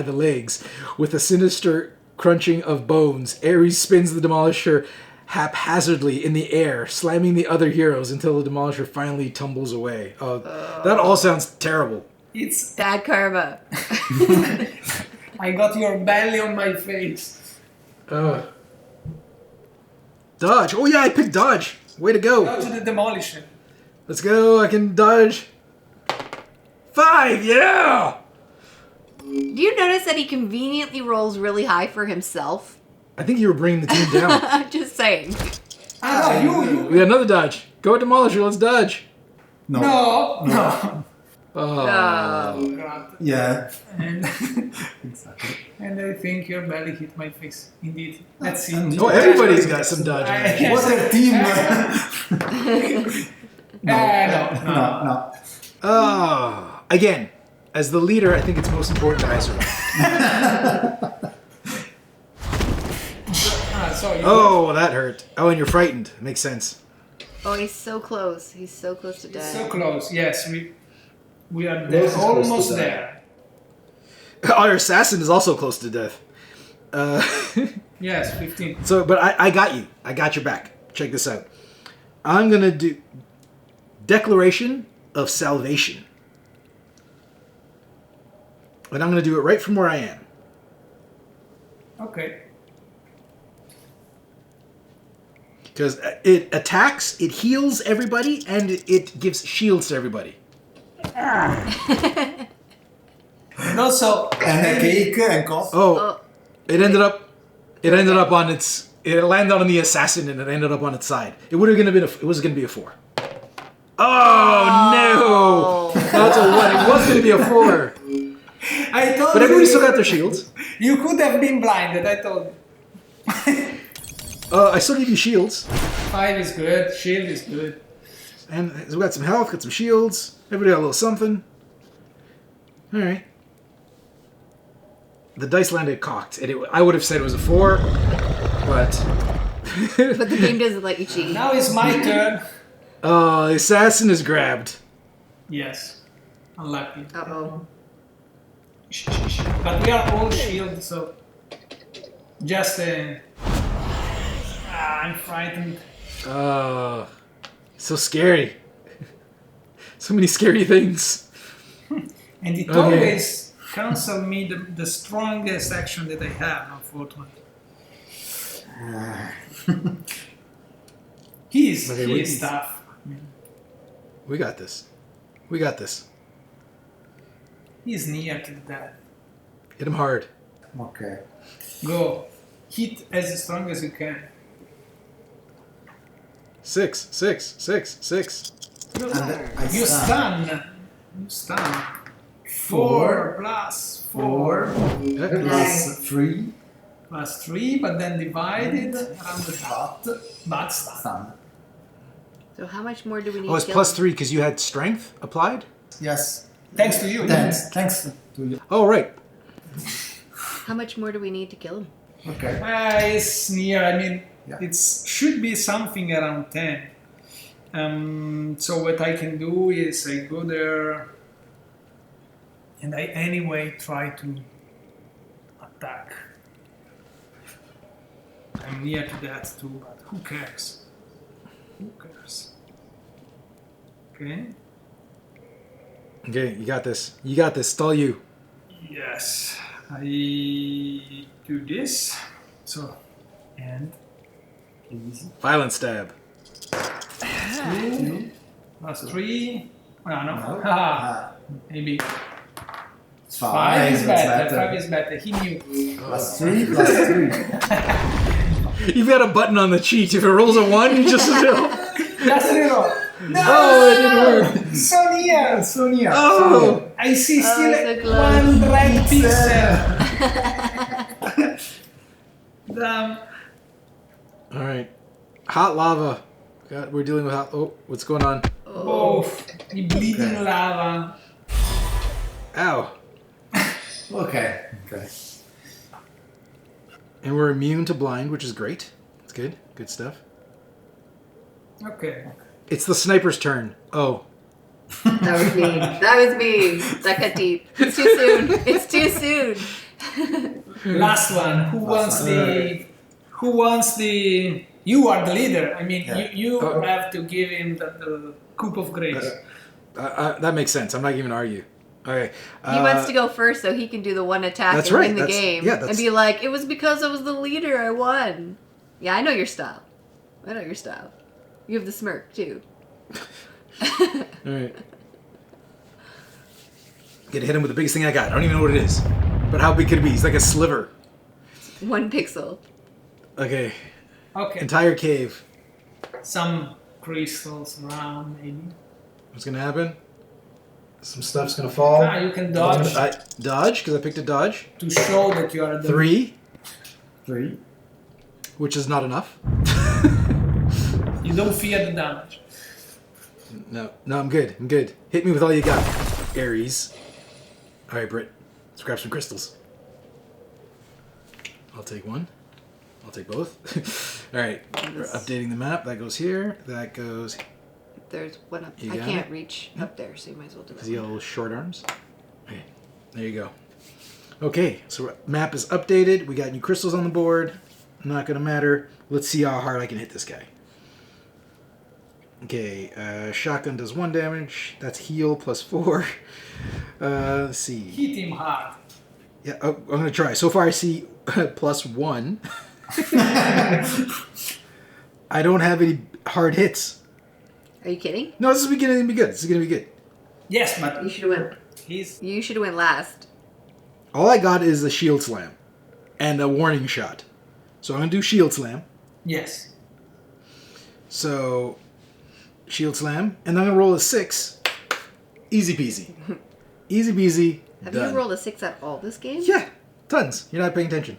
S1: the legs with a sinister crunching of bones. Ares spins the demolisher haphazardly in the air, slamming the other heroes until the demolisher finally tumbles away. That all sounds terrible.
S3: It's...
S2: Bad karma.
S3: I got your belly on my face.
S1: Dodge. Oh yeah, I picked dodge. Way to go.
S3: Go to the demolition.
S1: Let's go. I can dodge. 5. Yeah.
S2: Do you notice that he conveniently rolls really high for himself?
S1: I think you were bringing the team down.
S2: I'm just saying.
S3: You.
S1: We got another dodge. Go demolisher. Let's dodge.
S3: No.
S2: Oh.
S4: Yeah.
S3: And,
S5: Exactly.
S3: and I think your belly hit my face. Indeed. Let's see.
S1: Oh, everybody's got some dodge.
S4: What a team! No.
S1: Again, as the leader, I think it's most important that I survive. Oh, that hurt. Oh, and you're frightened. Makes sense.
S2: Oh, he's so close. He's so close to death.
S3: So close. Yes, we are there, almost there.
S1: Our assassin is also close to death.
S3: Yes, 15.
S1: So, but I got you. I got your back. check this out. I'm going to do Declaration of Salvation. And I'm going to do it right from where I am.
S3: Okay.
S1: Because it attacks, it heals everybody, and it gives shields to everybody.
S3: And also,
S4: And a cake and coffee.
S1: Oh, it ended up on its. It landed on the assassin, and it ended up on its side. It would have been it was going to be a 4. Oh no! That's a 1. It was going to be a 4.
S3: I told
S1: But
S3: you,
S1: everybody still got their shields.
S3: you could have been blinded. I told you.
S1: I still give you shields,
S3: 5 is good. Shield is good.
S1: and we got some health, got some shields. Everybody got a little something. All right. The dice landed cocked, and I would have said it was a 4, but.
S2: But the game doesn't let you cheat.
S3: Now it's my turn.
S1: Oh, the assassin is grabbed.
S3: Yes. Unlucky.
S2: Uh-oh.
S3: But we are all shielded, so just I'm frightened.
S1: So scary. So many scary things.
S3: And it
S1: Okay.
S3: always cancels me the strongest action that I have, unfortunately. He is tough.
S1: We got this. We got this.
S3: He's near to death.
S1: Hit him hard.
S4: Okay.
S3: Go. Hit as strong as you can.
S1: 6, 6, 6, 6.
S4: And I
S3: You
S4: stun.
S3: stun. You stun. 4 plus 4
S4: Plus 3.
S3: plus 3, but then divided around the top. But stun.
S4: Stun.
S2: So how much more do we need
S1: Oh, it's
S2: to kill
S1: plus
S2: him?
S1: 3 because you had strength applied?
S4: Yes.
S3: Thanks to you.
S4: Thanks to you.
S1: Oh, right.
S2: How much more do we need to kill him?
S4: Okay.
S3: It's near. I mean,
S4: Yeah.
S3: it should be something around 10. So what I can do is I go there, and I anyway try to attack. I'm near to that too, but who cares? Who cares? Okay.
S1: Okay, you got this. You got this. It's all you.
S3: Yes. I do this. So, and easy.
S1: Violent stab.
S3: 2 plus 3. Oh, no.
S4: No.
S3: Haha. Maybe. 5
S4: 5
S3: is better. 5 is better. He knew.
S4: Plus 3, plus 3.
S1: You've got a button on the cheat. If it rolls a 1, you just know.
S3: Just a little. No!
S1: Oh, it didn't work.
S3: So near.
S4: So near.
S1: Oh.
S3: I see still
S2: so close.
S3: 1 red pixel. Damn.
S1: All right. Hot lava. We're dealing with hot. Oh, what's going on?
S3: Oh, the bleeding
S4: Okay.
S3: lava.
S1: Ow.
S4: Okay. Okay.
S1: And we're immune to blind, which is great. It's good. Good stuff.
S3: Okay.
S1: It's the sniper's turn. Oh.
S2: That was me. That was me. That got deep. It's too soon. It's too soon.
S3: Last one. Who wants the? Who wants the? You are the leader. I mean,
S4: Yeah.
S3: you have to give him the coup of grace.
S1: That makes sense. I'm not even argue. Okay.
S2: He wants to go first so he can do the one attack
S1: That's
S2: and
S1: right.
S2: win the
S1: That's-
S2: game.
S1: yeah, that's-
S2: And be like, it was because I was the leader I won. Yeah, I know your style. I know your style. You have the smirk, too.
S1: All right. Gonna hit him with the biggest thing I got. I don't even know what it is. But how big could it be? He's like a sliver.
S2: 1 pixel.
S1: Okay.
S3: Okay.
S1: Entire cave.
S3: Some crystals around, maybe.
S1: What's gonna happen? Some stuff's gonna fall.
S3: You can dodge
S1: Dodge, because I picked a dodge.
S3: to show that you are the
S1: 3,
S4: 3.
S1: which is not enough.
S3: You don't fear the damage.
S1: No, I'm good. I'm good. Hit me with all you got, Aries. All right, Britt. Let's grab some crystals. I'll take one. I'll take both. All right. We're updating the map. That goes here. That goes.
S2: There's one up.
S1: You
S2: I
S1: got
S2: can't
S1: it?
S2: reach up there, so you might as well do
S1: Does
S2: that.
S1: he have little short arms? Okay. There you go. Okay. So map is updated. We got new crystals on the board. Not gonna matter. Let's see how hard I can hit this guy. Okay, shotgun does 1 damage. That's heal plus 4. Let's see.
S3: Hit him hard.
S1: Yeah, I'm gonna try. So far, I see plus 1. I don't have any hard hits.
S2: Are you kidding?
S1: No, this is gonna be good. This is gonna be good.
S3: Yes, but
S2: You should have went.
S3: he's
S2: You should have went last.
S1: All I got is a shield slam and a warning shot. So I'm gonna do shield slam.
S3: yes.
S1: So shield slam, and I'm gonna roll a 6. Easy peasy. Easy peasy.
S2: Have
S1: Done.
S2: you rolled a 6 at all this game?
S1: Yeah, tons. You're not paying attention.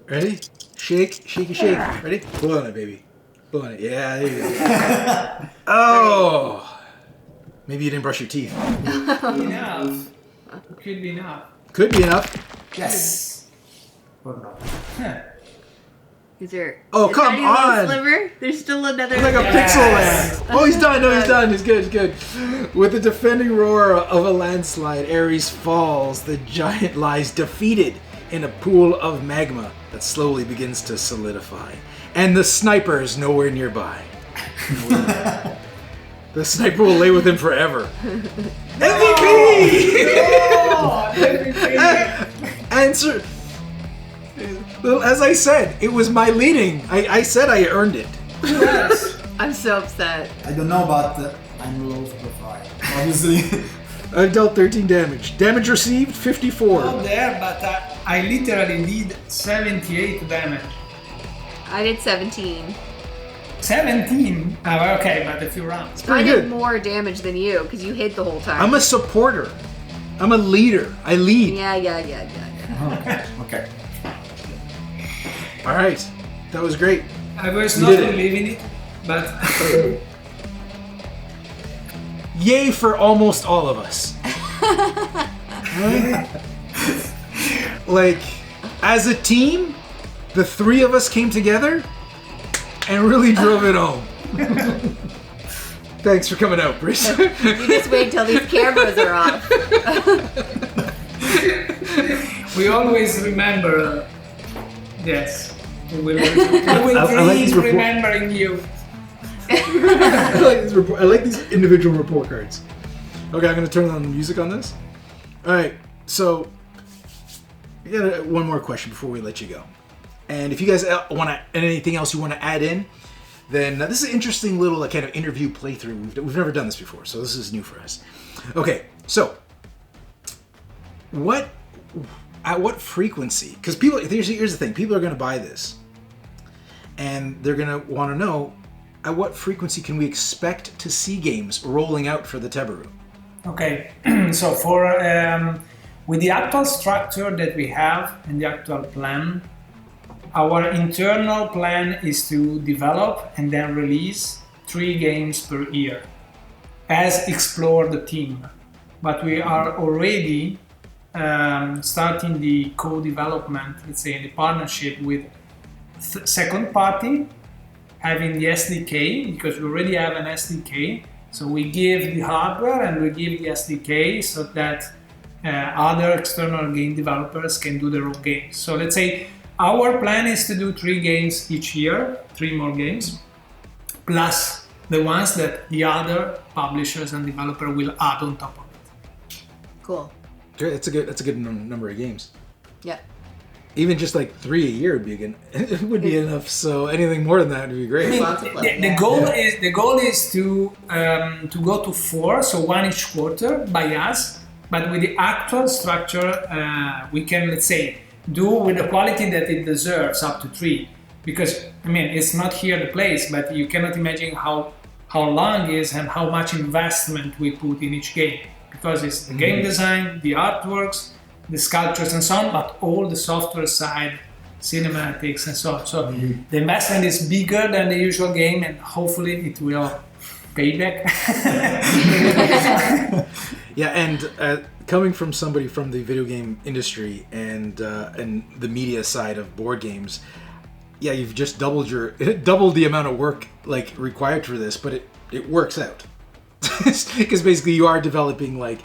S1: Ready? Shake, shaky, shake. Ready? Blow on it, baby. Blow on it. Yeah, there you go. Oh! Maybe you didn't brush your teeth.
S3: Enough. Could be enough.
S1: Could be enough.
S5: Yes. Or not.
S3: Huh.
S2: Is there?
S1: Oh,
S2: a
S1: come
S2: tiny little
S1: on.
S2: Sliver? There's still another.
S1: It's like a
S3: Yes.
S1: pixel land. Oh, he's done. No, he's done. He's good. He's good. With the defending roar of a landslide, Ares falls. The giant lies defeated in a pool of magma that slowly begins to solidify. And the sniper is nowhere nearby. The sniper will lay with him forever. MVP! Answer. Well, as I said, it was my leading. I said I earned it.
S3: Yes.
S2: I'm so upset.
S4: I don't know, but I'm low profile. Obviously.
S1: I dealt 13 damage. Damage received, 54.
S3: Not there, but I literally did 78 damage.
S2: I did 17.
S3: 17? Oh, okay, but a few rounds.
S2: I
S1: Pretty
S2: did
S1: good.
S2: more damage than you because you hid the whole time.
S1: I'm a supporter. I'm a leader. I lead.
S2: Yeah.
S4: Okay.
S1: All right. That was great.
S3: I was
S1: You
S3: not
S1: did it.
S3: believing it, but
S1: Yay for almost all of us. Right? Like, as a team, the 3 of us came together and really drove it home. Thanks for coming out, Bruce.
S2: You just wait till these cameras are off.
S3: we always remember. Yes, we will
S1: I like
S3: keep
S1: this report.
S3: remembering you.
S1: I like these individual report cards. Okay, I'm gonna turn on the music on this. All right, so I got one more question before we let you go. And if you guys want to, anything else you want to add in, then this is an interesting little kind of interview playthrough. We've never done this before, so this is new for us. Okay, so at what frequency? Because people, here's the thing: people are going to buy this, and they're going to want to know at what frequency can we expect to see games rolling out for the Teburu?
S3: Okay, so for with the actual structure that we have and the actual plan, our internal plan is to develop and then release 3 games per year as Xplored team. But we are already starting the co-development, let's say, the partnership with second party, having the SDK, because we already have an SDK. So we give the hardware and we give the SDK so that other external game developers can do their own games. So let's say our plan is to do 3 games each year, 3 more games, plus the ones that the other publishers and developers will add on top of it.
S2: Cool.
S1: Great, that's a good number of games.
S2: Yeah.
S1: Even just like 3 a year would be good. It would be enough. So anything more than that would be great.
S2: Lots of fun.
S3: The goal is to go to 4, so 1 each quarter by us. But with the actual structure, we can, let's say, do with the quality that it deserves up to 3. Because I mean, it's not here the place, but you cannot imagine how long it is and how much investment we put in each game. Because it's the game design, the artworks, the sculptures and so on, but all the software side, cinematics and so on. So the investment is bigger than the usual game, and hopefully it will pay back.
S1: Yeah, and coming from somebody from the video game industry and the media side of board games, yeah, you've just doubled the amount of work like required for this, but it works out because basically you are developing like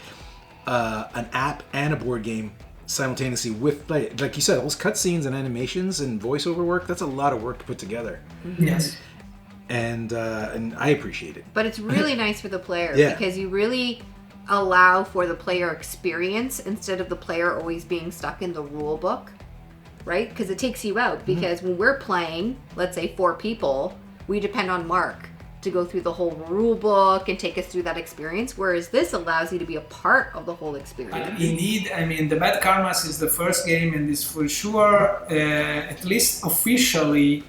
S1: an app and a board game simultaneously with, like you said, all those cutscenes and animations and voiceover work. That's a lot of work to put together.
S3: Yes.
S1: and I appreciate it.
S2: But it's really nice for the player because you really allow for the player experience instead of the player always being stuck in the rule book, right? Because it takes you out. Because when we're playing, let's say 4 people, we depend on Mark to go through the whole rule book and take us through that experience, whereas this allows you to be a part of the whole experience.
S3: Indeed, I mean, the Bad Karmas is the first game, and is for sure, at least officially,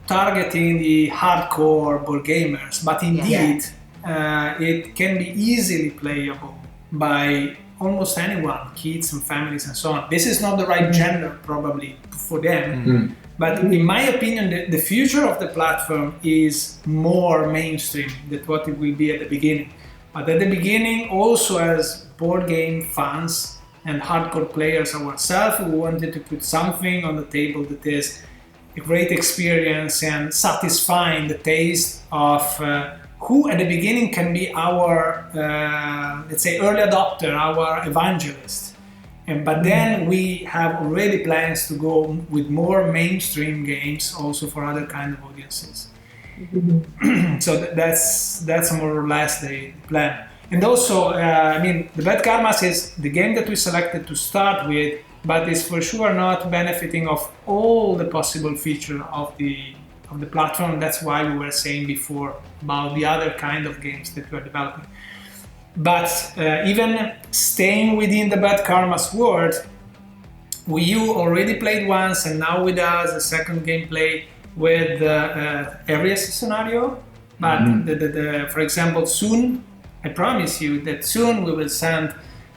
S3: targeting the hardcore board gamers. But indeed, it can be easily playable by almost anyone, kids and families and so on. This is not the right gender probably for them, but in my opinion, the future of the platform is more mainstream than what it will be at the beginning. But at the beginning, also as board game fans and hardcore players ourselves, we wanted to put something on the table that is a great experience and satisfying the taste of who at the beginning can be our, let's say, early adopter, our evangelist. But then we have already plans to go with more mainstream games also for other kind of audiences. So that's more or less the plan. And also, I mean, the Bad Karmas is the game that we selected to start with, but is for sure not benefiting of all the possible features of the platform. That's why we were saying before about the other kind of games that we are developing. But even staying within the Bad Karmas world, you already played once, and now with us a second gameplay with Aries scenario. But for example, soon, I promise you that soon we will send,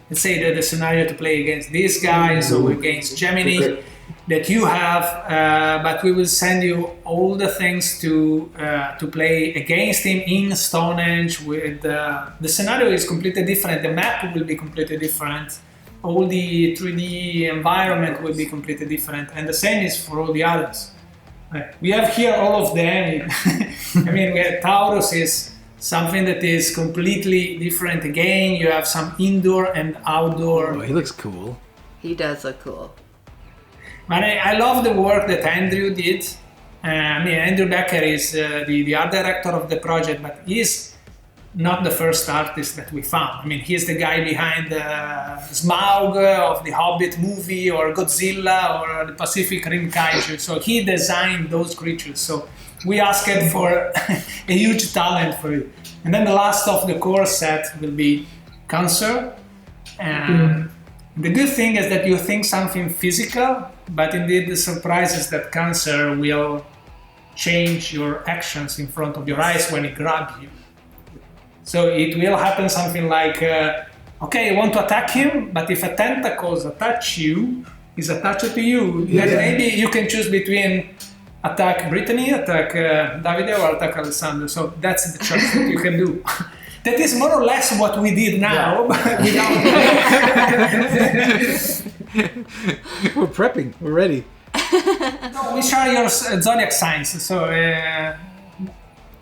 S3: let's say, the scenario to play against these guys or against Gemini that you have, but we will send you all the things to play against him in Stonehenge. With the scenario is completely different, the map will be completely different, all the 3D environment will be completely different, and the same is for all the others. We have here all of them. I mean, we have Taurus is something that is completely different again. You have some indoor and outdoor.
S1: Oh, he looks cool.
S2: He does look cool.
S3: But I love the work that Andrew did. I mean, Andrew Becker is the art director of the project, but he's not the first artist that we found. I mean, he's the guy behind Smaug of the Hobbit movie, or Godzilla, or the Pacific Rim Kaiju. So he designed those creatures. So we asked for a huge talent for it. And then the last of the core set will be Cancer. And the good thing is that you think something physical, but indeed the surprise is that Cancer will change your actions in front of your eyes when it grabs you. So it will happen something like, okay, you want to attack him, but if a tentacles attach you, is attached to you, then maybe you can choose between attack Brittany, attack Davide, or attack Alessandro. So that's the choice that you can do. That is more or less what we did now, but without.
S1: We're prepping. We're ready.
S3: No, we share your zodiac signs. So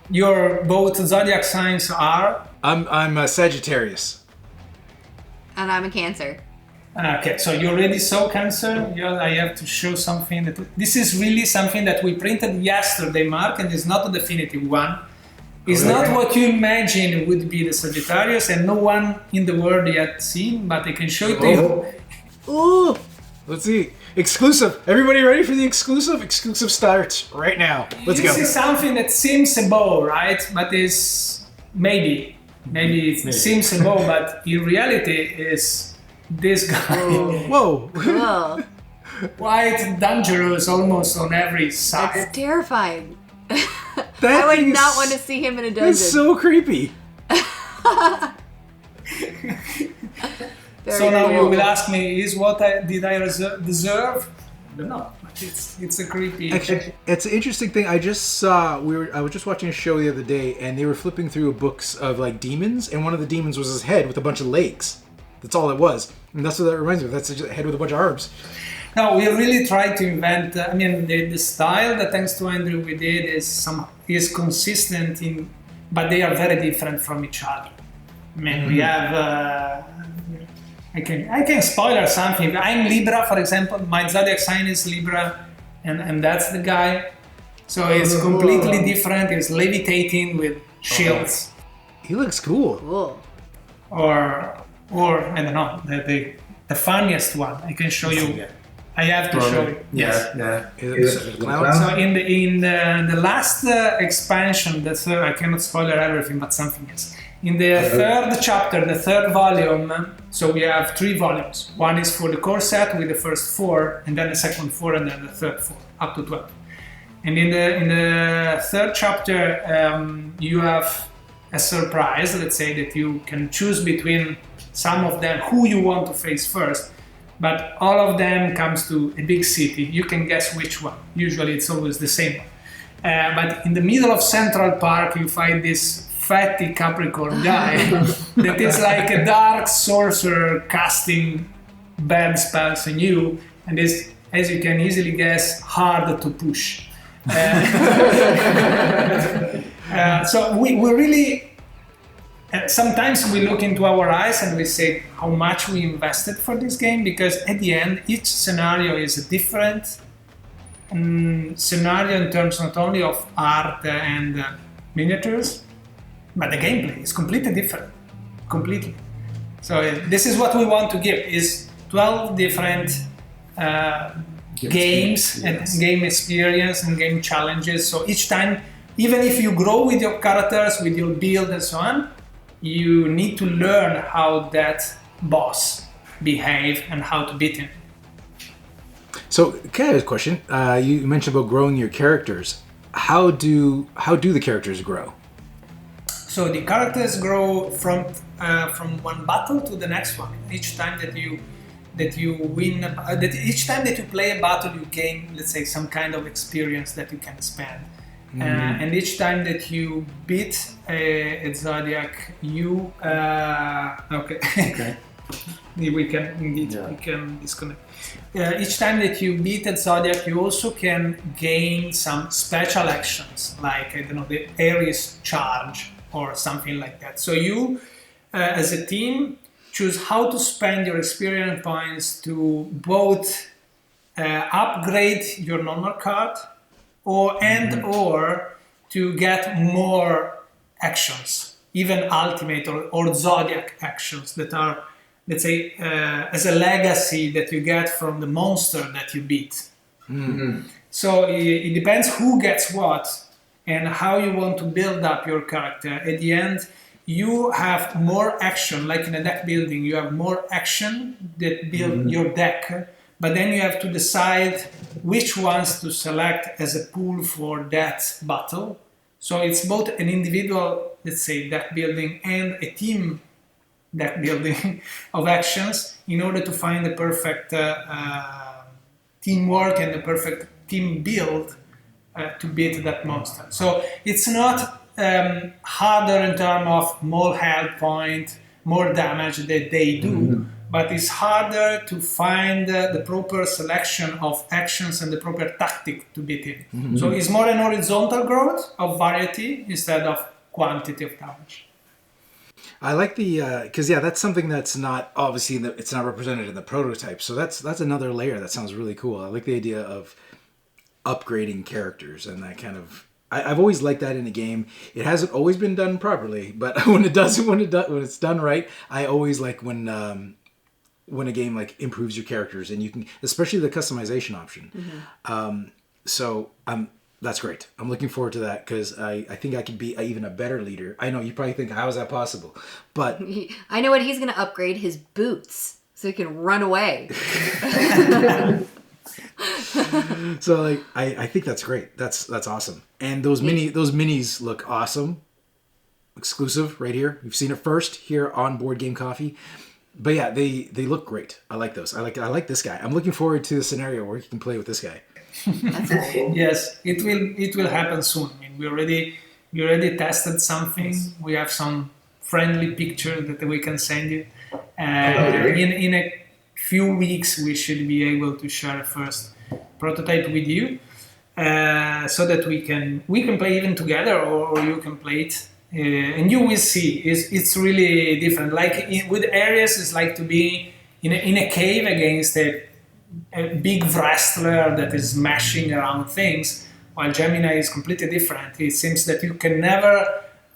S3: your both zodiac signs are.
S1: I'm a Sagittarius.
S2: And I'm a Cancer.
S3: Okay, so you already saw Cancer. I have to show something that this is really something that we printed yesterday, Mark, and it's not a definitive one. It's not what you imagine would be the Sagittarius, and no one in the world yet seen, but I can show it to you.
S1: Ooh! Let's see. Exclusive. Everybody ready for the exclusive? Exclusive starts right now. Let's go.
S3: This is something that seems a bow, right? But is maybe it seems a bow, but in reality is this guy.
S1: Whoa.
S2: Whoa.
S3: Quite dangerous almost on every side.
S2: That's terrifying.
S1: That
S2: I would
S1: thing
S2: not
S1: is-
S2: want to see him in a dungeon.
S1: It's so creepy.
S3: So now you will ask me, is what did I deserve? I don't know. It's a creepy.
S1: Actually, it's an interesting thing. I just saw. I was just watching a show the other day, and they were flipping through books of like demons, and one of the demons was his head with a bunch of legs. That's all it was, and that's what that reminds me of. That's a head with a bunch of arms.
S3: No, we really tried to invent. I mean, the style that, thanks to Andrew, we did is consistent in, but they are very different from each other. I mean, we have. I can spoiler something. I'm Libra, for example. My zodiac sign is Libra, and that's the guy. So it's completely different. It's levitating with shields,
S1: He looks cool.
S2: Cool.
S3: or I don't know. The funniest one I can show you. I have to show you.
S5: Yeah.
S1: Is it a clown?
S3: So in the last expansion, the third, I cannot spoiler everything, but something else. In the third chapter, the third volume, so we have 3 volumes. One is for the core set with the first 4, and then the second 4, and then the third 4, up to 12. And in the third chapter, you have a surprise. Let's say that you can choose between some of them who you want to face first. But all of them comes to a big city. You can guess which one. Usually it's always the same one. But in the middle of Central Park, you find this fatty Capricorn guy that is like a dark sorcerer casting bad spells on you, and is, as you can easily guess, hard to push. So we really... sometimes we look into our eyes and we say how much we invested for this game, because at the end each scenario is a different scenario in terms not only of art and miniatures, but the gameplay is completely different, completely. So this is what we want to give, is 12 different games and game experience and game challenges. So each time, even if you grow with your characters, with your build and so on, you need to learn how that boss behave and how to beat him.
S1: So, can I ask a question? You mentioned about growing your characters. How do the characters grow?
S3: So the characters grow from one battle to the next one. Each time that you win, each time that you play a battle, you gain, let's say, some kind of experience that you can spend. And each time that you beat a Zodiac, you okay. we can disconnect. Each time that you beat a Zodiac, you also can gain some special actions, like I don't know, the Ares charge or something like that. So you, as a team, choose how to spend your experience points to both upgrade your normal card, or to get more actions, even ultimate or Zodiac actions that are, let's say, as a legacy that you get from the monster that you beat. So it depends who gets what and how you want to build up your character. At the end, you have more action, like in a deck building, you have more action that build your deck, but then you have to decide which ones to select as a pool for that battle. So it's both an individual, let's say, deck building and a team deck building of actions in order to find the perfect teamwork and the perfect team build to beat that monster. So it's not harder in terms of more health point, more damage that they do, but it's harder to find the proper selection of actions and the proper tactic to beat him. So it's more an horizontal growth of variety instead of quantity of damage.
S1: I like the because that's something that's not obviously it's not represented in the prototype. So that's another layer that sounds really cool. I like the idea of upgrading characters and that kind of. I've always liked that in a game. It hasn't always been done properly, but when it's done right, I always like when a game like improves your characters and you can, especially the customization option. So that's great. I'm looking forward to that because I think I could be even a better leader. I know you probably think, how is that possible? But
S2: I know what he's going to upgrade, his boots, so he can run away.
S1: So like I think that's great. That's awesome. And those minis look awesome. Exclusive right here. We've seen it first here on Board Game Coffee. But yeah, they look great. I like those. I like this guy. I'm looking forward to the scenario where you can play with this guy.
S2: That's cool.
S3: Yes, it will happen soon. I mean, we already tested something. We have some friendly pictures that we can send you. In a few weeks, we should be able to share a first prototype with you, so that we can play even together, or you can play it. And you will see, it's really different. Like with Ares, it's like to be in a cave against a big wrestler that is smashing around things, while Gemini is completely different. It seems that you can never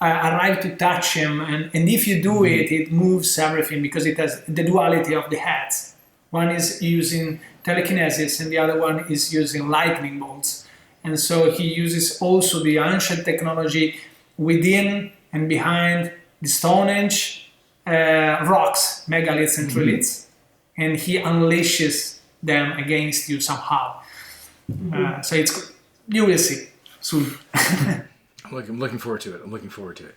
S3: arrive to touch him, and if you do it moves everything because it has the duality of the heads. One is using telekinesis and the other one is using lightning bolts. And so he uses also the ancient technology within and behind the Stonehenge rocks, megaliths and triliths, and he unleashes them against you somehow. So you will see soon.
S1: I'm looking forward to it.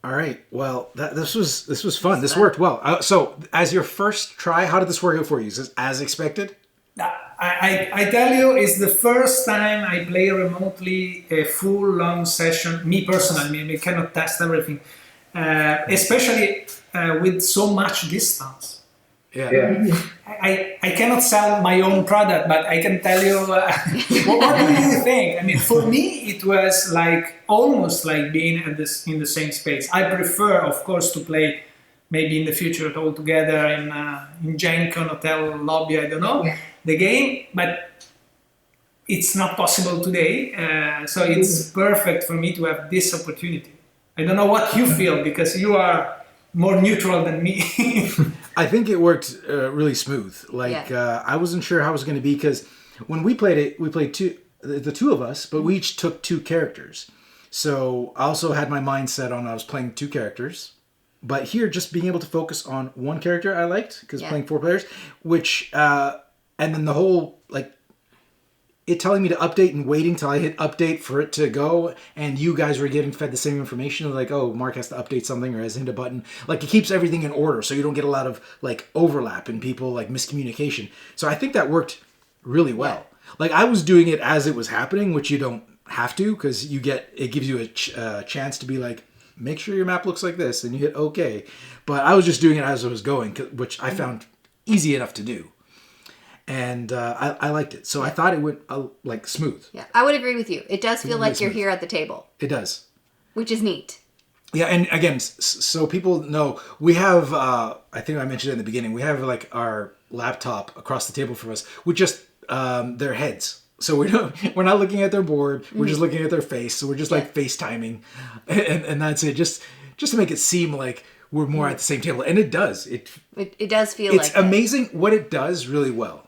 S1: All right. Well, this was fun. This worked well. So, as your first try, how did this work out for you? Is this as expected?
S3: I tell you, it's the first time I play remotely a full long session. Me personally, I cannot test everything, especially with so much distance.
S1: Yeah.
S3: I cannot sell my own product, but I can tell you what do you think? I mean, for me, it was almost like being in the same space. I prefer, of course, to play maybe in the future all together in Gencon hotel lobby. I don't know the game, but it's not possible today. So it's perfect for me to have this opportunity. I don't know what you feel because you are more neutral than me.
S1: I think it worked really smooth. I wasn't sure how it was going to be because when we played it, we played the two of us, but we each took 2 characters. So I also had my mind set on I was playing 2 characters. But here, just being able to focus on 1 character I liked because playing 4 players, which, and then the whole, it telling me to update and waiting till I hit update for it to go, and you guys were getting fed the same information, Mark has to update something or has hit a button. It keeps everything in order, so you don't get a lot of overlap and people miscommunication. So I think that worked really well. I was doing it as it was happening, which you don't have to because it gives you a chance to be make sure your map looks like this, and you hit OK. But I was just doing it as I was going, which I found easy enough to do. And I liked it. So I thought it went smooth.
S2: Yeah, I would agree with you. It does feel like you're
S1: smooth.
S2: here at the table.
S1: It does.
S2: Which is neat.
S1: Yeah, and again, so people know, we have, I think I mentioned it in the beginning, we have our laptop across the table from us with just their heads. So we're not looking at their board, we're just looking at their face. So we're just FaceTiming and that's it. Just to make it seem like we're more at the same table. And it does. It
S2: does feel like
S1: it's amazing what it does really well.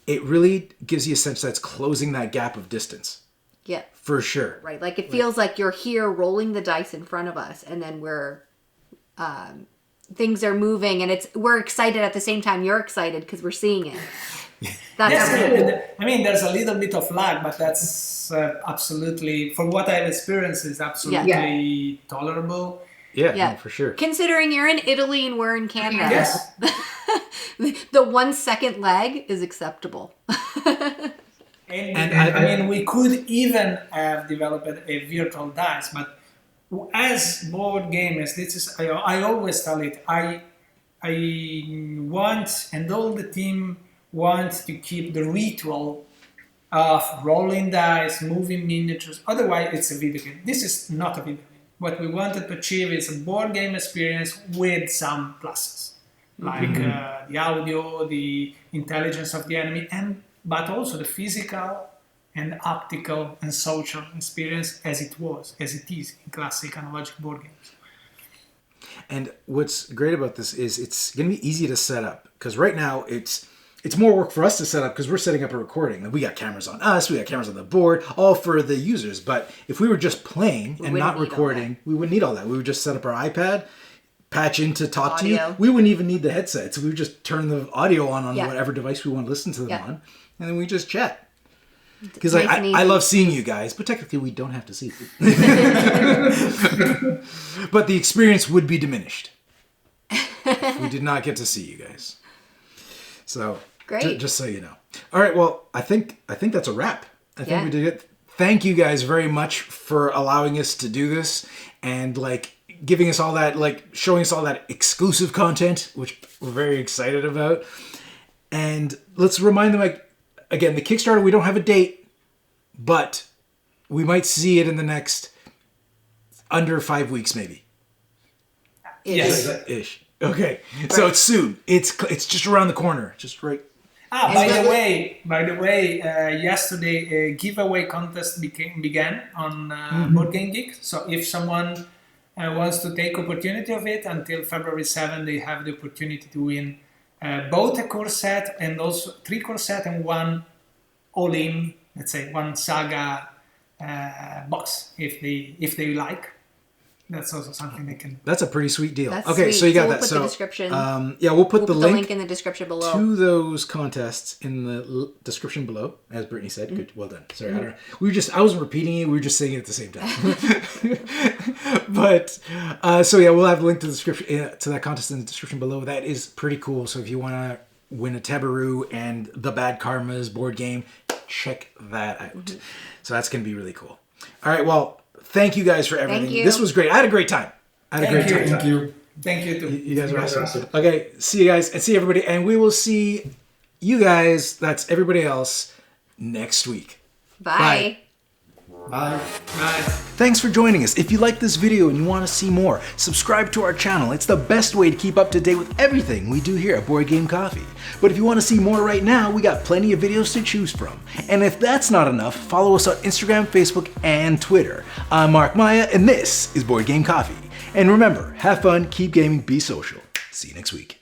S1: It really gives you a sense that it's closing that gap of distance.
S2: Yeah.
S1: For sure.
S2: Right. It feels like you're here rolling the dice in front of us, and then we're things are moving, and we're excited at the same time you're excited because we're seeing it. That's cool.
S3: I mean, there's a little bit of lag, but that's absolutely, for what I've experienced, is absolutely tolerable.
S1: Yeah, for sure.
S2: Considering you're in Italy and we're in Canada.
S3: Yes.
S2: The 1 second lag is acceptable.
S3: And I mean, we could even have developed a virtual dice, but as board gamers, this is, I always tell it, I want, and all the team want to keep the ritual of rolling dice, moving miniatures. Otherwise, it's a video game. This is not a video game. What we wanted to achieve is a board game experience with some pluses, like the audio, the intelligence of the enemy, but also the physical and optical and social experience as it is in classic analogic board games.
S1: And what's great about this is it's going to be easy to set up because right now it's more work for us to set up because we're setting up a recording. We got cameras on us, we got cameras on the board, all for the users. But if we were just playing and not recording, we wouldn't need all that. We would just set up our iPad, patch in to talk to you. We wouldn't even need the headsets. We would just turn the audio on whatever device we want to listen to them on, and then we just chat. Because I love seeing you guys, but technically we don't have to see you. But the experience would be diminished if we did not get to see you guys. So
S2: great.
S1: Just so you know. All right, well, I think that's a wrap. I think we did it. Thank you guys very much for allowing us to do this and giving us all that, showing us all that exclusive content, which we're very excited about. And let's remind them, again, the Kickstarter, we don't have a date, but we might see it in the next under 5 weeks, maybe.
S3: Yes.
S1: Ish. Okay. Right. So it's soon. It's just around the corner. Just right.
S3: By the way, yesterday a giveaway contest began on Board Game Geek. So if someone wants to take opportunity of it, until February 7, they have the opportunity to win both a core set and also 3 core set and 1 all-in, let's say 1 saga box if they like. That's also something they can.
S1: That's a pretty sweet deal.
S2: That's
S1: okay,
S2: sweet.
S1: so you got
S2: we'll
S1: that.
S2: Put
S1: So
S2: the description.
S1: we'll put the link
S2: in the description below
S1: to those contests in the description below, as Brittany said. Good, well done. Sorry, I wasn't repeating it. We were just saying it at the same time. But so yeah, we'll have a link to the description to that contest in the description below. That is pretty cool. So if you want to win a Teburu and the Bad Karmas board game, check that out. So that's gonna be really cool. All right, well. Thank you guys for everything.
S2: Thank you.
S1: This was great. I had a great time.
S3: Thank you. Thank you too.
S1: You guys are awesome. Okay, see you guys and see everybody. And we will see you guys, that's everybody else, next week.
S2: Bye.
S4: Bye.
S3: Bye.
S1: Thanks for joining us. If you like this video and you want to see more, subscribe to our channel. It's the best way to keep up to date with everything we do here at Board Game Coffee. But if you want to see more right now, we got plenty of videos to choose from. And if that's not enough, follow us on Instagram, Facebook, and Twitter. I'm Mark Maya, and this is Board Game Coffee. And remember, have fun, keep gaming, be social. See you next week.